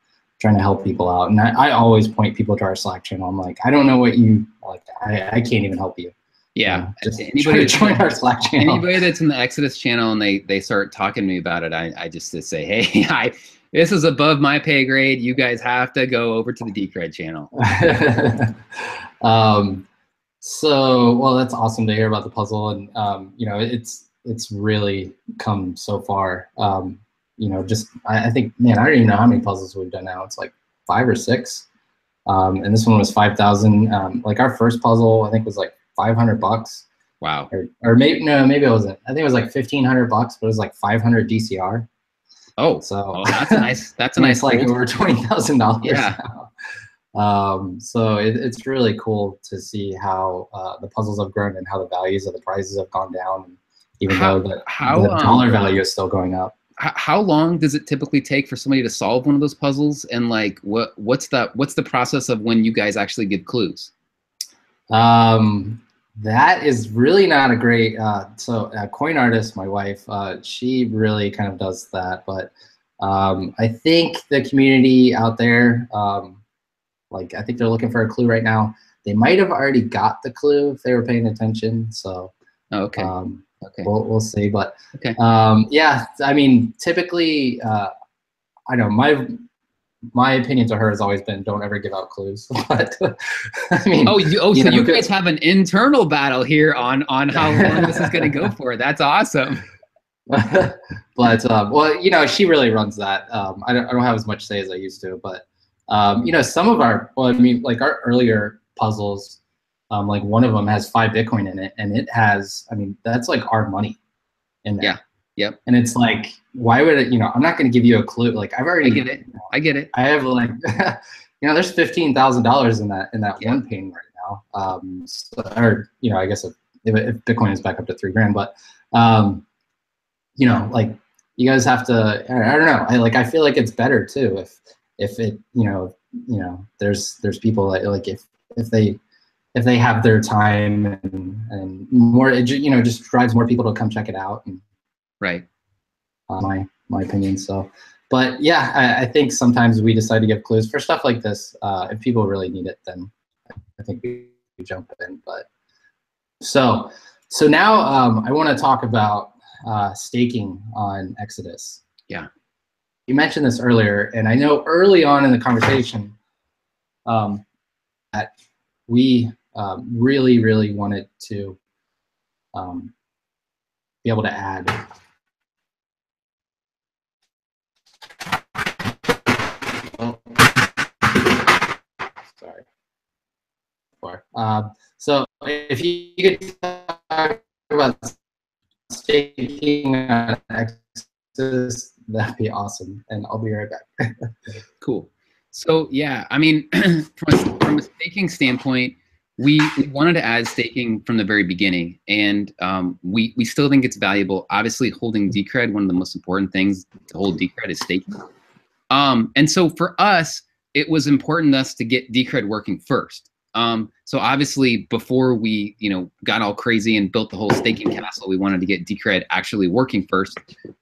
trying to help people out. And I always point people to our Slack channel. I'm like, I don't know what you like. I can't even help you. Yeah. Just anybody join our Slack channel. Anybody that's in the Exodus channel and they start talking to me about it, I just say, hey, this is above my pay grade. You guys have to go over to the Decred channel. So, well, that's awesome to hear about the puzzle. And, you know, it's really come so far. You know, just, I think, man, I don't even know how many puzzles we've done now. It's like 5 or 6. And this one was 5,000. Like our first puzzle, I think was like $500. Wow. Or maybe, no, maybe it wasn't. I think it was like $1,500, but it was like 500 DCR. Oh, so that's a nice, that's a nice, like over $20,000. Yeah. Now. So it's really cool to see how the puzzles have grown and how the values of the prizes have gone down, even though the dollar value is still going up. How long does it typically take for somebody to solve one of those puzzles? And like, what's the process of when you guys actually give clues? That is really not a great, so Coin Artist, my wife, she really kind of does that, but I think the community out there, like I think they're looking for a clue right now. They might have already got the clue if they were paying attention, so okay. Okay. We'll see, but okay. Yeah, I mean, typically, I know my opinion to her has always been don't ever give out clues. But I mean, so you guys have an internal battle here on how long this is going to go for. That's awesome. But well, you know, she really runs that. I don't have as much say as I used to, but you know, some of our, well, I mean, like our earlier puzzles, like one of them has 5 Bitcoin in it, and it has, I mean, that's like our money in there. Yeah. Yep. And it's like, why would it, you know, I'm not going to give you a clue. Like I've already, I get it. I get it. I have like, you know, there's $15,000 in that yeah. one painting right now. So, or, you know, I guess if Bitcoin is back up to $3 grand, but, you know, like you guys have to, I don't know. I feel like it's better too. If it, you know, there's people that like, if they have their time and more, you know, just drives more people to come check it out. And, right. My opinion. So, but yeah, I think sometimes we decide to give clues for stuff like this. If people really need it, then I think we jump in. But so now I want to talk about staking on Exodus. Yeah. You mentioned this earlier, and I know early on in the conversation that we really wanted to be able to add. Sorry. So if you could talk about staking on Exodus, that'd be awesome, and I'll be right back. Cool. So yeah, I mean, from a staking standpoint, we wanted to add staking from the very beginning, and we still think it's valuable. Obviously, holding Decred, one of the most important things to hold Decred is staking. And so for us, it was important to us to get Decred working first. So obviously, before we got all crazy and built the whole staking castle, we wanted to get Decred actually working first.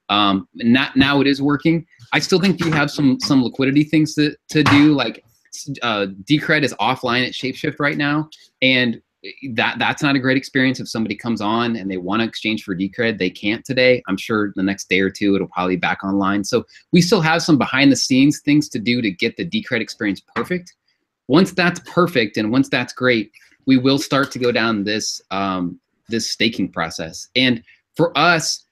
Now it is working. I still think you have some liquidity things to do. Like Decred is offline at Shapeshift right now, and that's not a great experience. If somebody comes on and they want to exchange for Decred, they can't today. I'm sure the next day or two it'll probably be back online. So we still have some behind the scenes things to do to get the Decred experience perfect. Once that's perfect and once that's great, we will start to go down this this staking process. And for us,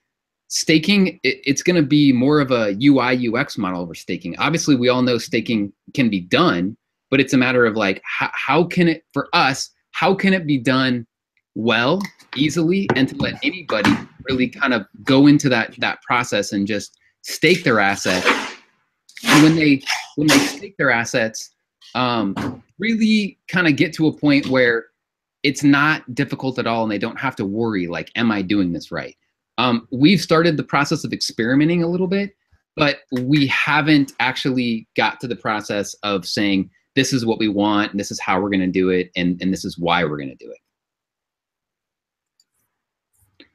staking, it's going to be more of a UI UX model over staking. Obviously, we all know staking can be done, but it's a matter of like how can it, for us, how can it be done well, easily, and to let anybody really kind of go into that process and just stake their assets. And when they stake their assets, really kind of get to a point where it's not difficult at all and they don't have to worry like, am I doing this right? We've started the process of experimenting a little bit, but we haven't actually got to the process of saying, this is what we want, and this is how we're going to do it, and this is why we're going to do it.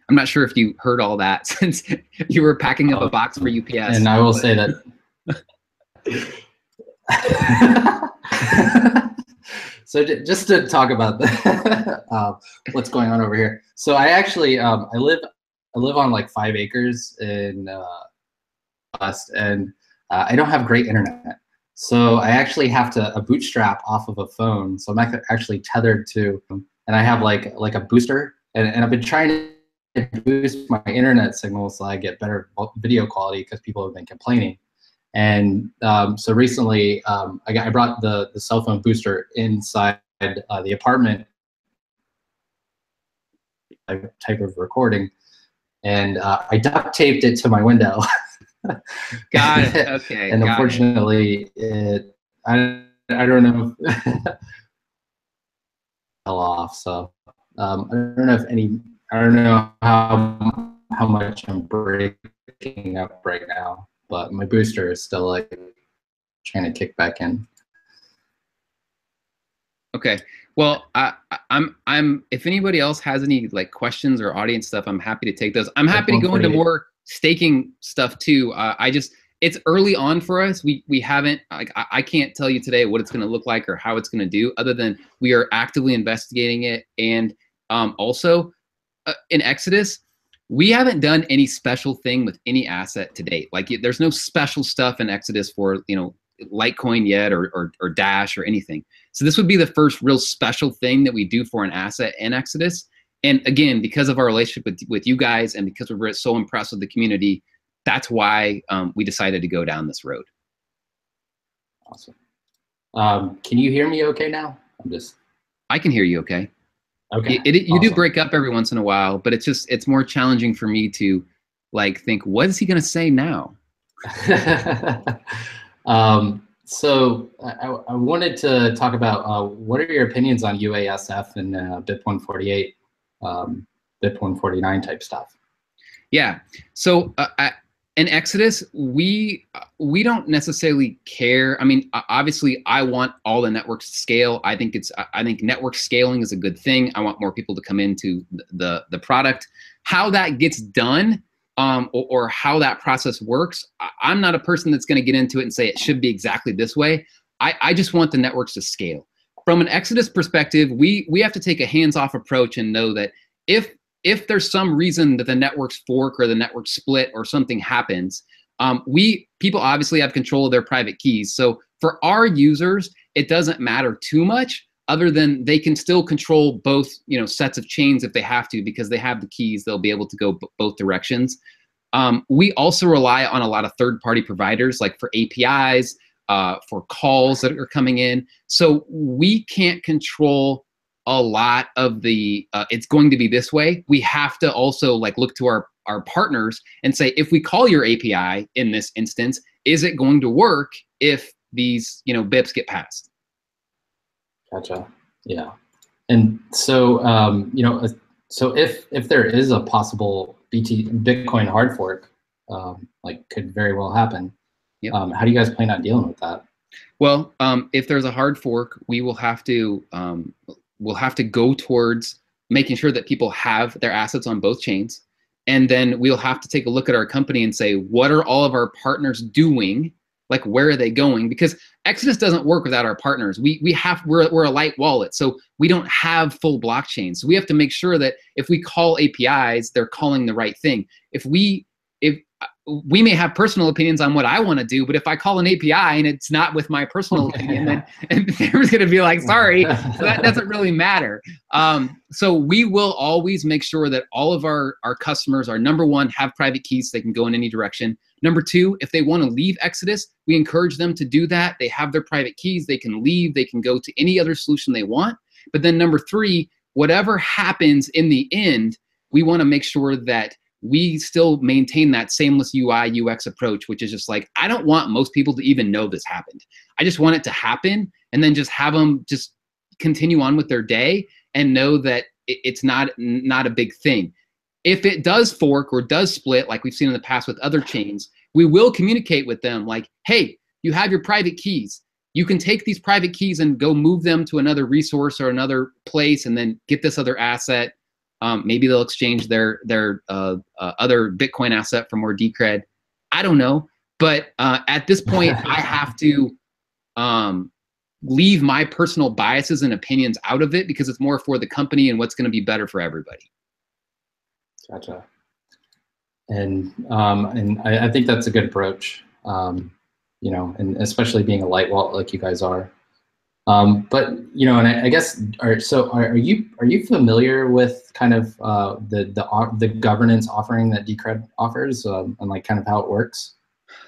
I'm not sure if you heard all that since you were packing up a box for UPS. And I will say that So just to talk about what's going on over here. So I actually I live on like 5 acres in West, and I don't have great internet. So I actually have to bootstrap off of a phone. So I'm actually tethered to, and I have like a booster, and I've been trying to boost my internet signal so I get better video quality because people have been complaining. And so recently, I brought the cell phone booster inside the apartment type of recording, and I duct taped it to my window. Got it. Okay. And unfortunately, I don't know if fell off. So I don't know if I don't know how much I'm breaking up right now, but my booster is still like trying to kick back in. Okay. Well, I'm if anybody else has any like questions or audience stuff, I'm happy to take those. I'm happy to go into more staking stuff too. It's early on for us. We haven't, like, I can't tell you today what it's going to look like or how it's going to do, other than we are actively investigating it. And also in Exodus, we haven't done any special thing with any asset to date. Like, there's no special stuff in Exodus for, you know, Litecoin yet, or Dash or anything. So this would be the first real special thing that we do for an asset in Exodus. And again, because of our relationship with you guys, and because we're so impressed with the community, that's why we decided to go down this road. Awesome. Can you hear me okay now? I can hear you okay. Okay. You do break up every once in a while, but it's more challenging for me to like think, what is he going to say now? So I wanted to talk about what are your opinions on UASF and BIP 148, BIP 149 type stuff? Yeah. So in Exodus, we don't necessarily care. I mean, obviously, I want all the networks to scale. I think network scaling is a good thing. I want more people to come into the product. How that gets done, or how that process works, I'm not a person that's going to get into it and say it should be exactly this way. I just want the networks to scale. From an Exodus perspective, we have to take a hands-off approach and know that if there's some reason that the networks fork or the network split or something happens, people obviously have control of their private keys. So for our users, it doesn't matter too much, other than they can still control both, you know, sets of chains if they have to, because they have the keys. They'll be able to go both directions. We also rely on a lot of third-party providers, like for APIs, for calls that are coming in. So we can't control a lot of the it's going to be this way. We have to also like look to our partners and say, if we call your API in this instance, is it going to work if these, you know, BIPs get passed? Gotcha. Yeah. And so you know, so if there is a possible Bitcoin hard fork, like could very well happen. Yep. How do you guys plan on dealing with that? Well, if there's a hard fork, we will have to we'll have to go towards making sure that people have their assets on both chains. And then we'll have to take a look at our company and say, what are all of our partners doing? Like, where are they going? Because Exodus doesn't work without our partners. We're a light wallet, so we don't have full blockchains. So we have to make sure that if we call APIs, they're calling the right thing. If we may have personal opinions on what I want to do, but if I call an API and it's not with my personal opinion, then everyone's going to be like, sorry, so that doesn't really matter. So we will always make sure that all of our customers are, number one, have private keys so they can go in any direction. Number two, if they want to leave Exodus, we encourage them to do that. They have their private keys, they can leave, they can go to any other solution they want. But then number three, whatever happens in the end, we want to make sure that we still maintain that seamless UI UX approach, which is just like, I don't want most people to even know this happened. I just want it to happen and then just have them just continue on with their day and know that it's not a big thing. If it does fork or does split, like we've seen in the past with other chains, we will communicate with them like, hey, you have your private keys. You can take these private keys and go move them to another resource or another place and then get this other asset. Maybe they'll exchange their other Bitcoin asset for more Decred. I don't know. But at this point, I have to leave my personal biases and opinions out of it because it's more for the company and what's going to be better for everybody. Gotcha. And I think that's a good approach, you know, and especially being a light wallet like you guys are. But you know, and I guess, are you familiar with kind of the governance offering that Decred offers, and like kind of how it works?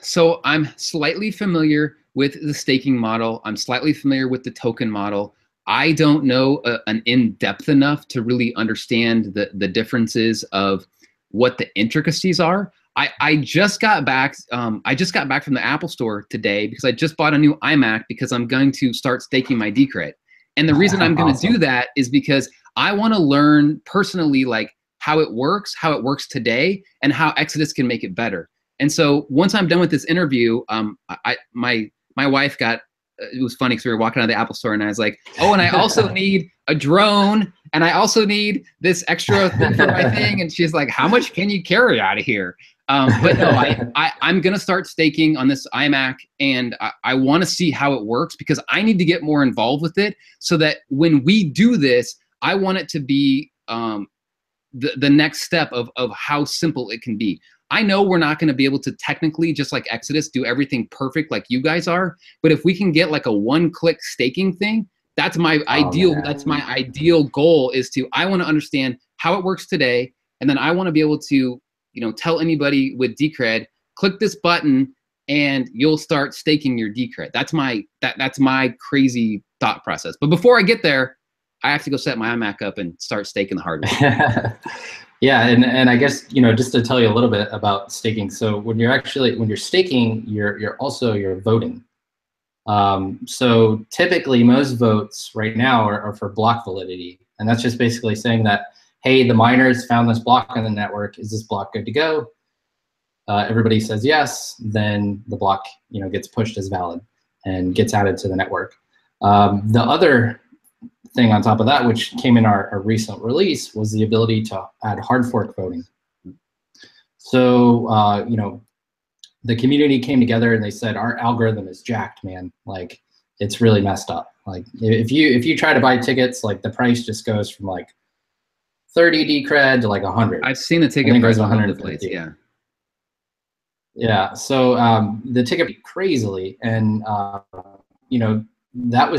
So I'm slightly familiar with the staking model. I'm slightly familiar with the token model. I don't know an in-depth enough to really understand the differences of what the intricacies are. I just got back. I just got back from the Apple Store today because I just bought a new iMac because I'm going to start staking my Decred. And the reason I'm going to do that is because I want to learn personally, like how it works today, and how Exodus can make it better. And so once I'm done with this interview, my wife got, it was funny because we were walking out of the Apple Store and I was like, oh, and I also need a drone and I also need this extra thing for my thing. And she's like, how much can you carry out of here? But no, I'm going to start staking on this iMac, and I want to see how it works because I need to get more involved with it so that when we do this, I want it to be the next step of how simple it can be. I know we're not going to be able to technically, just like Exodus, do everything perfect like you guys are. But if we can get like a one-click staking thing, that's my ideal. Man. That's my ideal goal. Is to, I want to understand how it works today, and then I want to be able to, you know, tell anybody with Decred, click this button, and you'll start staking your Decred. That's my crazy thought process. But before I get there, I have to go set my iMac up and start staking the hardware. Yeah, and I guess, you know, just to tell you a little bit about staking. So when you're staking, you're voting. So typically most votes right now are for block validity, and that's just basically saying that, hey, the miners found this block on the network. Is this block good to go? Everybody says yes, then the block, you know, gets pushed as valid and gets added to the network. The other thing on top of that, which came in our recent release, was the ability to add hard fork voting. So, you know, the community came together and they said, our algorithm is jacked, man. Like, it's really messed up. Like, if you try to buy tickets, like the price just goes from like 30 Decred to like 100. I've seen the ticket price all over the place, yeah. Yeah, so the ticket crazily, and you know, that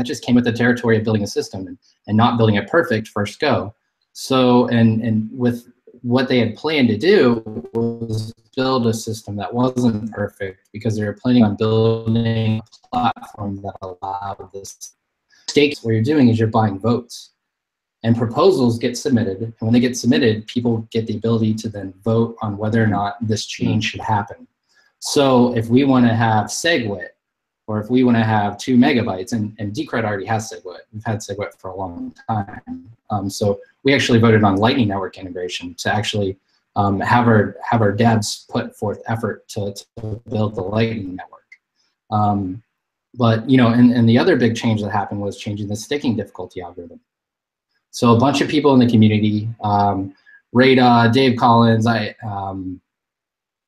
just came with the territory of building a system and not building it perfect first go. So, and with what they had planned to do was build a system that wasn't perfect because they were planning on building a platform that allowed this. Stakes, what you're doing is you're buying votes, and proposals get submitted. And when they get submitted, people get the ability to then vote on whether or not this change should happen. So if we want to have SegWit, or if we want to have 2 megabytes, and Decred already has SegWit. We've had SegWit for a long time. So we actually voted on Lightning Network integration to actually have our devs put forth effort to build the Lightning Network. But you know, and the other big change that happened was changing the staking difficulty algorithm. So a bunch of people in the community, Rada, Dave Collins, I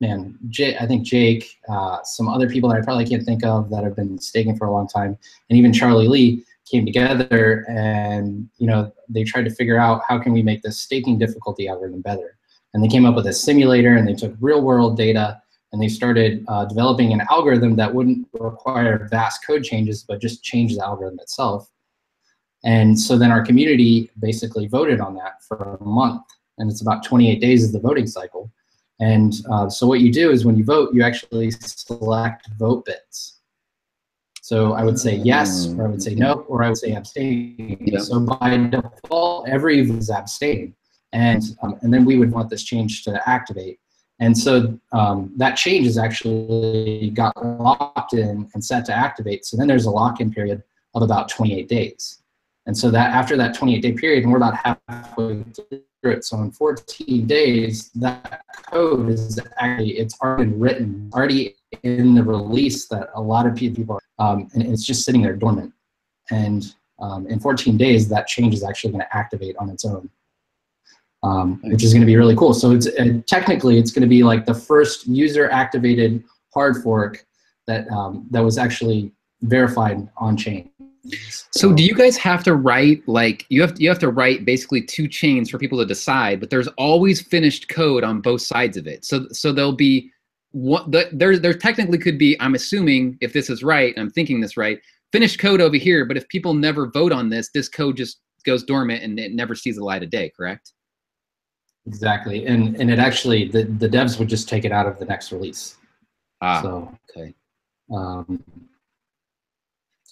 think Jake, some other people that I probably can't think of that have been staking for a long time, and even Charlie Lee came together, and you know, they tried to figure out how can we make this staking difficulty algorithm better. And they came up with a simulator, and they took real world data, and they started developing an algorithm that wouldn't require vast code changes, but just change the algorithm itself. And so then our community basically voted on that for a month, and it's about 28 days is the voting cycle. And so what you do is when you vote, you actually select vote bits. So I would say yes, or I would say no, or I would say abstain. Yep. So by default, every vote is abstain. And then we would want this change to activate. And so that change is actually got locked in and set to activate. So then there's a lock-in period of about 28 days. And so that after that 28-day period, and we're about halfway through it, so in 14 days, that code is actually, it's already written, already in the release that a lot of people, and it's just sitting there dormant. And in 14 days, that change is actually going to activate on its own, which is going to be really cool. So it's technically, it's going to be like the first user-activated hard fork that that was actually verified on chain. So do you guys have to write, like, you have to write basically 2 chains for people to decide, but there's always finished code on both sides of it. So there'll be there technically could be, I'm assuming, if this is right, I'm thinking this right, finished code over here, but if people never vote on this code just goes dormant and it never sees the light of day, correct? Exactly, and it actually, the devs would just take it out of the next release. So okay.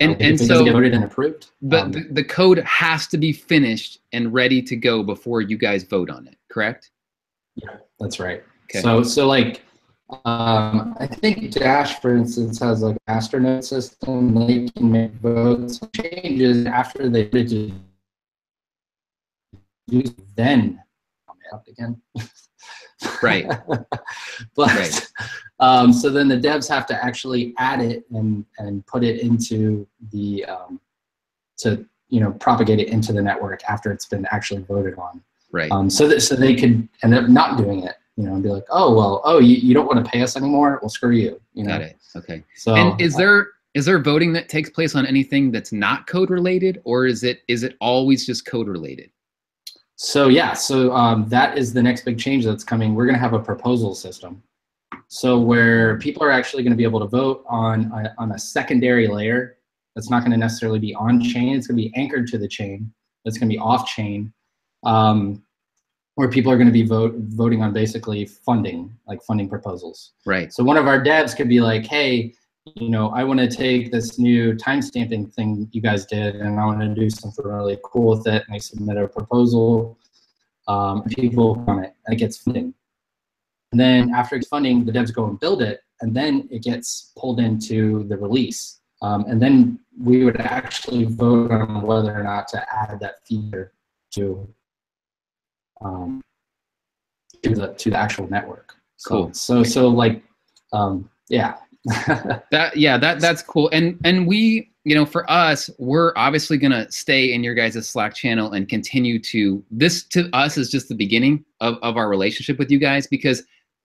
And if it doesn't get voted and approved, but the code has to be finished and ready to go before you guys vote on it, correct? Yeah, that's right. Okay. So like, I think Dash, for instance, has like an Astronode system. They can make votes changes after they do then up again. Right. But right. So then the devs have to actually add it and put it into the to propagate it into the network after it's been actually voted on. Right. So they could end up not doing it, and be like, oh, you don't want to pay us anymore? Well, screw you. Got it. Okay. So, and is there voting that takes place on anything that's not code related, or is it always just code related? So yeah, that is the next big change that's coming. We're going to have a proposal system, so where people are actually going to be able to vote on a secondary layer that's not going to necessarily be on chain. It's going to be anchored to the chain. It's going to be off chain, where people are going to be voting on basically funding proposals. Right. So one of our devs could be like, hey, I want to take this new timestamping thing you guys did, and I want to do something really cool with it. And they submit a proposal, people on it, and it gets funding. And then after it's funding, the devs go and build it, and then it gets pulled into the release. And then we would actually vote on whether or not to add that feature to the actual network. Cool. So like, yeah. That's cool. And we, for us, we're obviously gonna stay in your guys' Slack channel and continue to, this to us is just the beginning of our relationship with you guys, because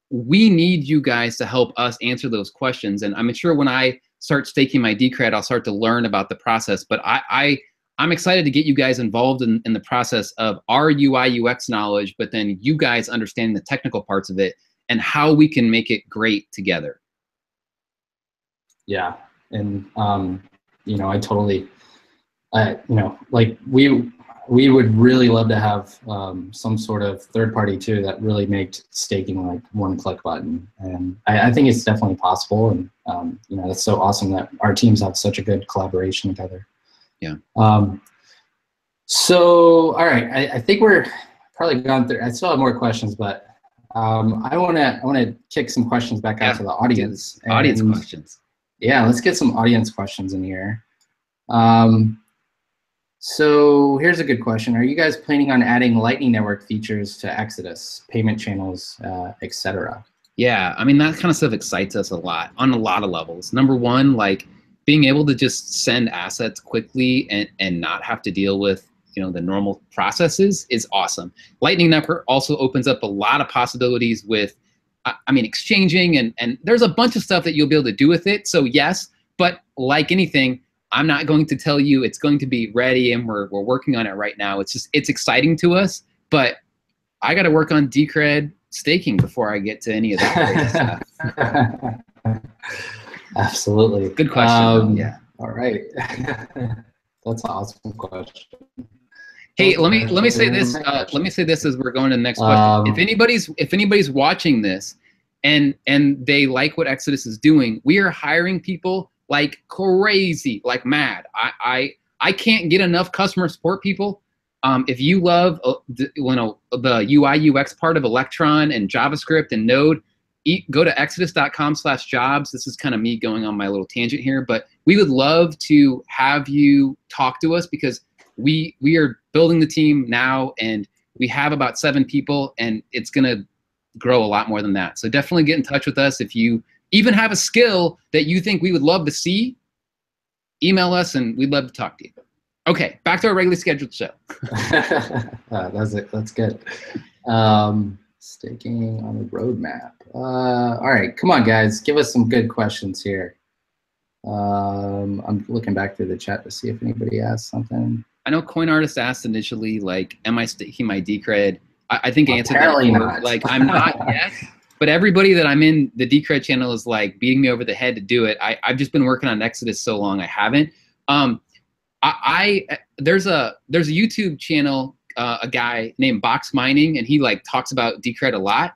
we need you guys to help us answer those questions. And I'm sure when I start staking my Decred, I'll start to learn about the process, but I'm excited to get you guys involved in the process of our UI UX knowledge, but then you guys understanding the technical parts of it and how we can make it great together. Yeah, and I totally, like we would really love to have some sort of third party too that really made staking like one click button, and I think it's definitely possible, and that's so awesome that our teams have such a good collaboration together. Yeah. So all right, I think we're probably gone through. I still have more questions, but I want to kick some questions back out to the audience. Audience questions. Yeah, let's get some audience questions in here. So here's a good question. Are you guys planning on adding Lightning Network features to Exodus, payment channels, etc.? Yeah, I mean, that kind of stuff excites us a lot on a lot of levels. Number one, like being able to just send assets quickly and not have to deal with the normal processes is awesome. Lightning Network also opens up a lot of possibilities with exchanging, and there's a bunch of stuff that you'll be able to do with it. So yes, but like anything, I'm not going to tell you it's going to be ready, and we're working on it right now. It's exciting to us, but I got to work on Decred staking before I get to any of that stuff. Absolutely. Good question. Yeah. All right. That's an awesome question. Hey, let me say this. Let me say this as we're going to the next question. If anybody's watching this, and they like what Exodus is doing, we are hiring people like crazy, like mad. I can't get enough customer support people. If you love the UI UX part of Electron and JavaScript and Node, go to exodus.com/jobs. This is kind of me going on my little tangent here, but we would love to have you talk to us, because we are building the team now, and we have about 7 people, and it's going to grow a lot more than that. So definitely get in touch with us. If you even have a skill that you think we would love to see, email us, and we'd love to talk to you. Okay, back to our regularly scheduled show. That's good. Staking on the roadmap. All right, come on, guys. Give us some good questions here. I'm looking back through the chat to see if anybody asked something. I know Coin Artist asked initially, like, am I staking my Decred? I think I answered Apparently that before. not. Like, I'm not yet. But everybody that I'm in the Decred channel is like beating me over the head to do it. I've just been working on Exodus so long, I haven't. There's a YouTube channel, a guy named Box Mining, and he like talks about Decred a lot.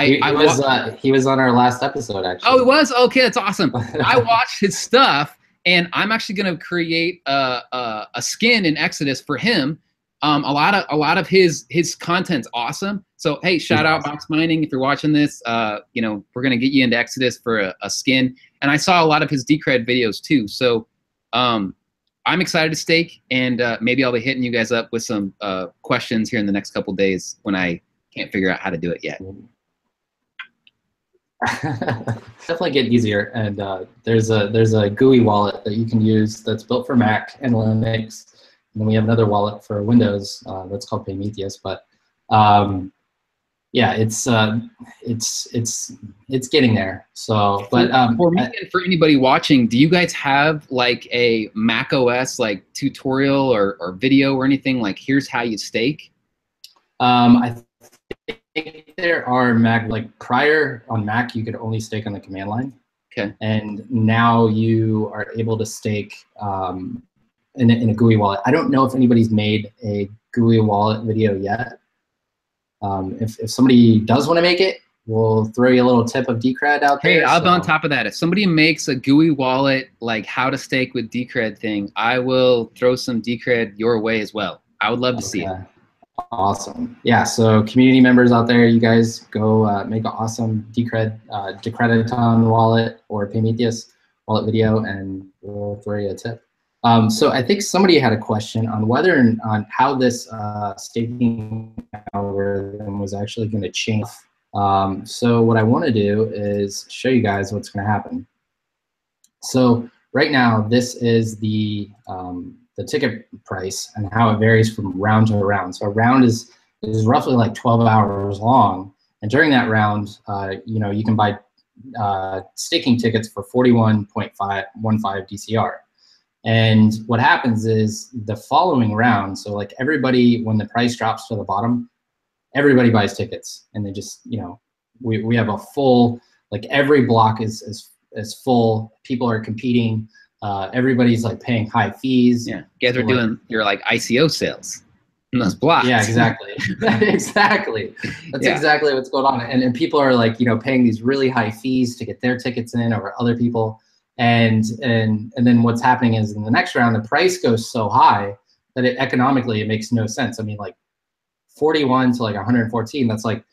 He was on our last episode, actually. Oh, it was? Okay, that's awesome. I watched his stuff, and I'm actually going to create a skin in Exodus for him. A lot of his content's awesome. So hey, shout out Box Mining if you're watching this. You know, we're going to get you into Exodus for a skin. And I saw a lot of his Decred videos too. So I'm excited to stake, and maybe I'll be hitting you guys up with some questions here in the next couple days when I can't figure out how to do it yet. Definitely get easier, and there's a GUI wallet that you can use that's built for Mac and Linux, and then we have another wallet for Windows that's called Prometheus. But yeah, it's getting there. So, but for me and for anybody watching, do you guys have like a Mac OS like tutorial or video or anything like here's how you stake? I think there are Mac, like prior on Mac, you could only stake on the command line. Okay. And now you are able to stake in a GUI wallet. I don't know if anybody's made a GUI wallet video yet. If somebody does want to make it, we'll throw you a little tip of Decred out there. Hey, I'll be on top of that. If somebody makes a GUI wallet, like how to stake with Decred thing, I will throw some Decred your way as well. I would love to see it. Awesome. Yeah, so community members out there, you guys go make an awesome Decrediton wallet or Prometheus wallet video, and we'll throw you a tip. So I think somebody had a question on whether on how this staking algorithm was actually going to change. So what I want to do is show you guys what's going to happen. So right now, this is the ticket price and how it varies from round to round. So a round is roughly like 12 hours long, and during that round, you know, you can buy staking tickets for 41.15 DCR. And what happens is the following round, so like everybody, when the price drops to the bottom, everybody buys tickets, and they just, you know, we have a full, like every block is full. People are competing. Everybody's like paying high fees. Yeah, you guys are doing your like ICO sales in those blocks. Yeah, exactly. Exactly. That's exactly what's going on. And people are like, you know, paying these really high fees to get their tickets in over other people. And then what's happening is in the next round, the price goes so high that economically it makes no sense. I mean, like 41 to like 114, it's like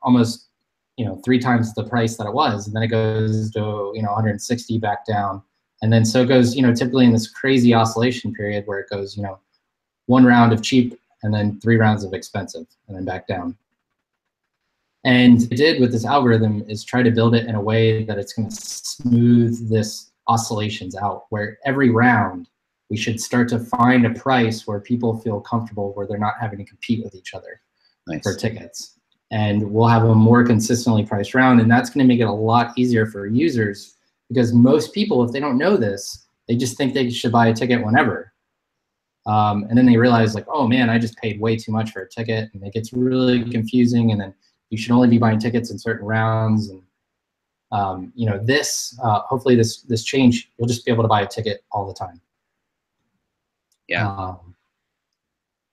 almost, you know, 3 times the price that it was. And then it goes to, you know, 160 back down. And then so it goes, you know, typically in this crazy oscillation period where it goes, you know, 1 round of cheap and then 3 rounds of expensive and then back down. And what it did with this algorithm is try to build it in a way that it's going to smooth this oscillations out, where every round we should start to find a price where people feel comfortable, where they're not having to compete with each other for tickets. And we'll have a more consistently priced round, and that's going to make it a lot easier for users, because most people, if they don't know this, they just think they should buy a ticket whenever. And then they realize like, oh man, I just paid way too much for a ticket, and it gets really confusing, and then you should only be buying tickets in certain rounds. And you know, this hopefully this change, you'll just be able to buy a ticket all the time. Yeah.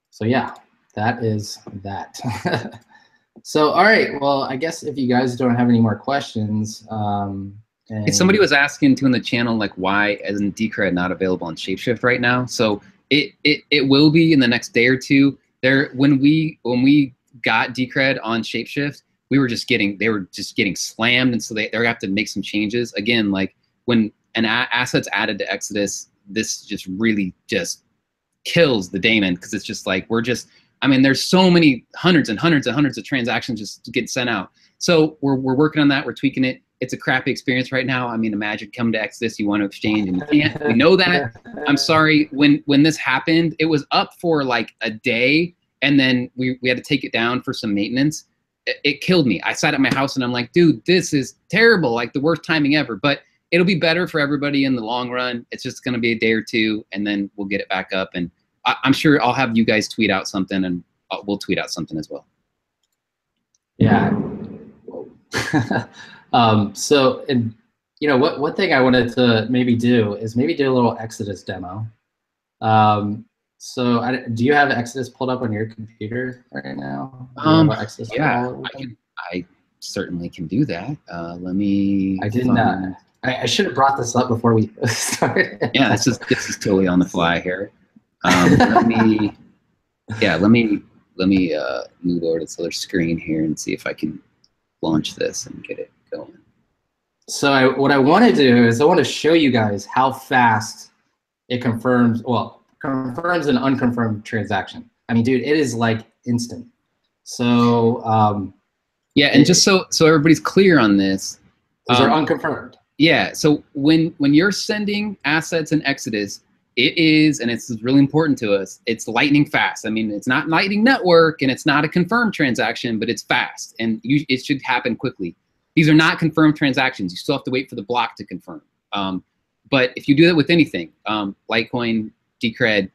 So yeah, that is that. So all right, well, I guess if you guys don't have any more questions, and somebody was asking too in the channel, like why isn't Decred not available on Shapeshift right now? So it will be in the next day or two. When we got Decred on Shapeshift, they were just getting slammed, and so they're gonna have to make some changes. Again, like when an asset's added to Exodus, this just really just kills the daemon, because it's just like I mean, there's so many hundreds and hundreds and hundreds of transactions just get sent out. So we're working on that. We're tweaking it. It's a crappy experience right now. I mean, imagine coming to Exodus, you want to exchange and you can't. We know that. I'm sorry. When this happened, it was up for like a day, and then we had to take it down for some maintenance. It killed me. I sat at my house and I'm like, dude, this is terrible. Like the worst timing ever. But it'll be better for everybody in the long run. It's just going to be a day or two, and then we'll get it back up. And I'm sure I'll have you guys tweet out something, and we'll tweet out something as well. Yeah. So, and you know, one thing I wanted to maybe do is maybe do a little Exodus demo. So do you have Exodus pulled up on your computer right now? Yeah, I certainly can do that. Let me. I didn't. I should have brought this up before we started. Yeah, this is totally on the fly here. Let me move over to this other screen here and see if I can launch this and get it going. So what I want to do is I want to show you guys how fast it confirms an unconfirmed transaction. I mean, dude, it is like instant. So yeah, and just so everybody's clear on this, these are unconfirmed. Yeah, so when you're sending assets in Exodus, it is, and it's really important to us, it's lightning fast. I mean, it's not Lightning Network and it's not a confirmed transaction, but it's fast and it should happen quickly. These are not confirmed transactions. You still have to wait for the block to confirm. But if you do that with anything, Litecoin, Decred,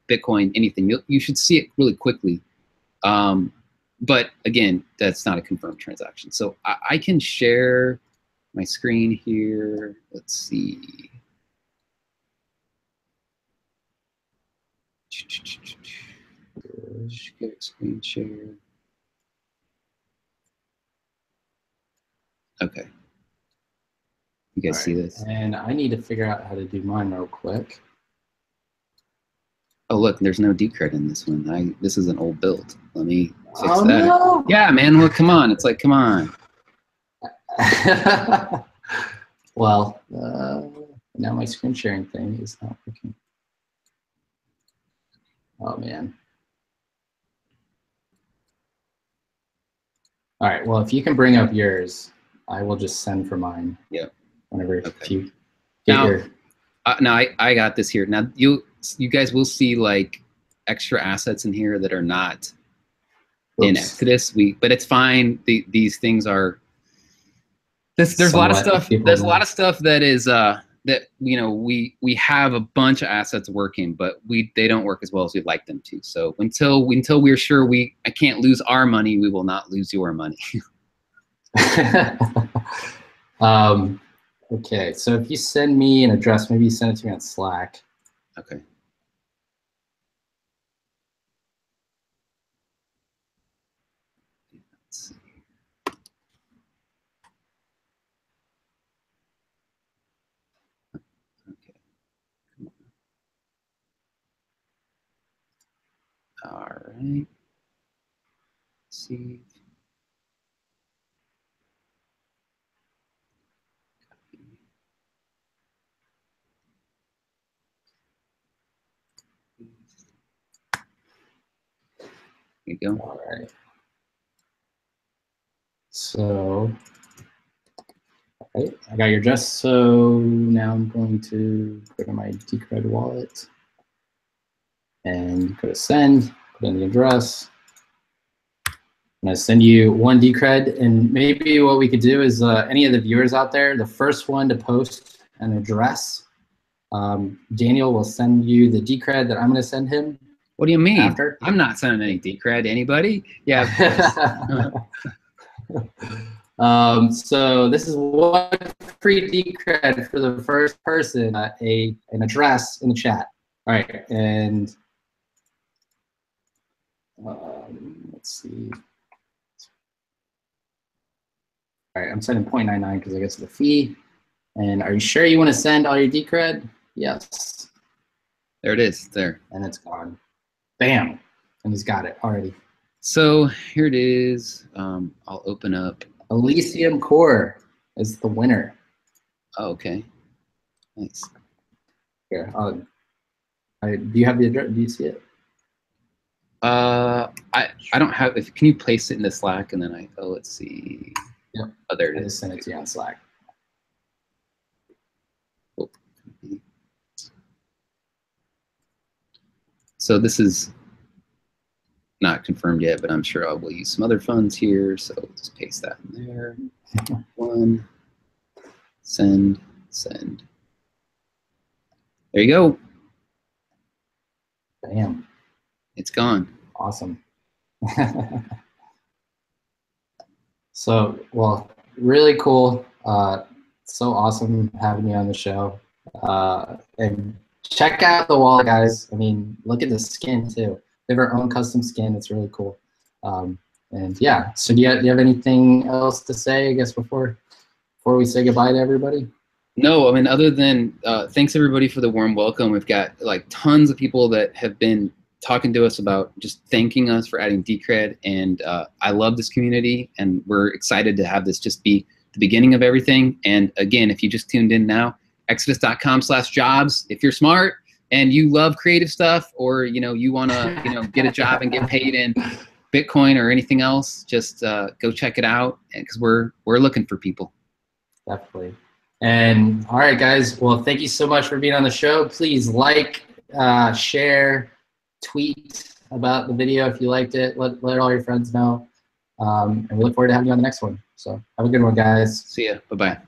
Bitcoin, anything, you should see it really quickly. But again, that's not a confirmed transaction. So I can share my screen here. Let's see. Get screen share. Okay. You guys see this? And I need to figure out how to do mine real quick. Oh, look, there's no Decred in this one. This is an old build. Let me fix that. No. Yeah, man. Look, come on. It's like, come on. Well, now my screen sharing thing is not working. Oh, man. All right. Well, if you can bring up yours, I will just send for mine. Yeah. Whenever okay. Now, I got this here. Now you guys will see like extra assets in here that are not in Exodus. But it's fine. These things are. There's a lot of stuff. There's a lot of stuff that is that we have a bunch of assets working, but they don't work as well as we'd like them to. So until we're sure I can't lose our money, we will not lose your money. Okay, so if you send me an address, maybe you send it to me on Slack. Okay. Let's see. Okay. Come on. All right. Let's see. There you go. All right. So, all right, I got your address. So now I'm going to go to my Decred wallet and go to send, put in the address. I'm going to send you one Decred, and maybe what we could do is any of the viewers out there, the first one to post an address, Daniel will send you the Decred that I'm going to send him. What do you mean? After? I'm not sending any Decred to anybody. Yeah. So this is one free Decred for the first person, an address in the chat. All right, and let's see. All right, I'm sending 0.99 because I get to the fee. And are you sure you want to send all your Decred? Yes. There it is. There. And it's gone. Bam. And he's got it already. So here it is. I'll open up. Elysium Core is the winner. Oh, okay. Nice. Here, do you have the address? Do you see it? I don't have. Can you place it in the Slack and then let's see. Yeah. Oh, there it I is. just sent it to you on Slack. Oh. So this is not confirmed yet, but I'm sure I will use some other funds here. So just paste that in there. One. Send, send. There you go. Bam. It's gone. Awesome. So, well, really cool. So awesome having you on the show. And check out the wallet, guys. I mean, look at the skin too. We have our own custom skin. It's really cool. And yeah, so do you have anything else to say, I guess, before we say goodbye to everybody? No, I mean, other than thanks everybody for the warm welcome. We've got like tons of people that have been talking to us about just thanking us for adding Decred, and I love this community, and we're excited to have this just be the beginning of everything. And again, if you just tuned in now, exodus.com/jobs. If you're smart and you love creative stuff, or you want to get a job and get paid in Bitcoin or anything else, just go check it out, because we're looking for people. Definitely. And all right, guys. Well, thank you so much for being on the show. Please like, share, tweet about the video if you liked it. Let all your friends know. And we look forward to having you on the next one. So have a good one, guys. See ya. Bye-bye.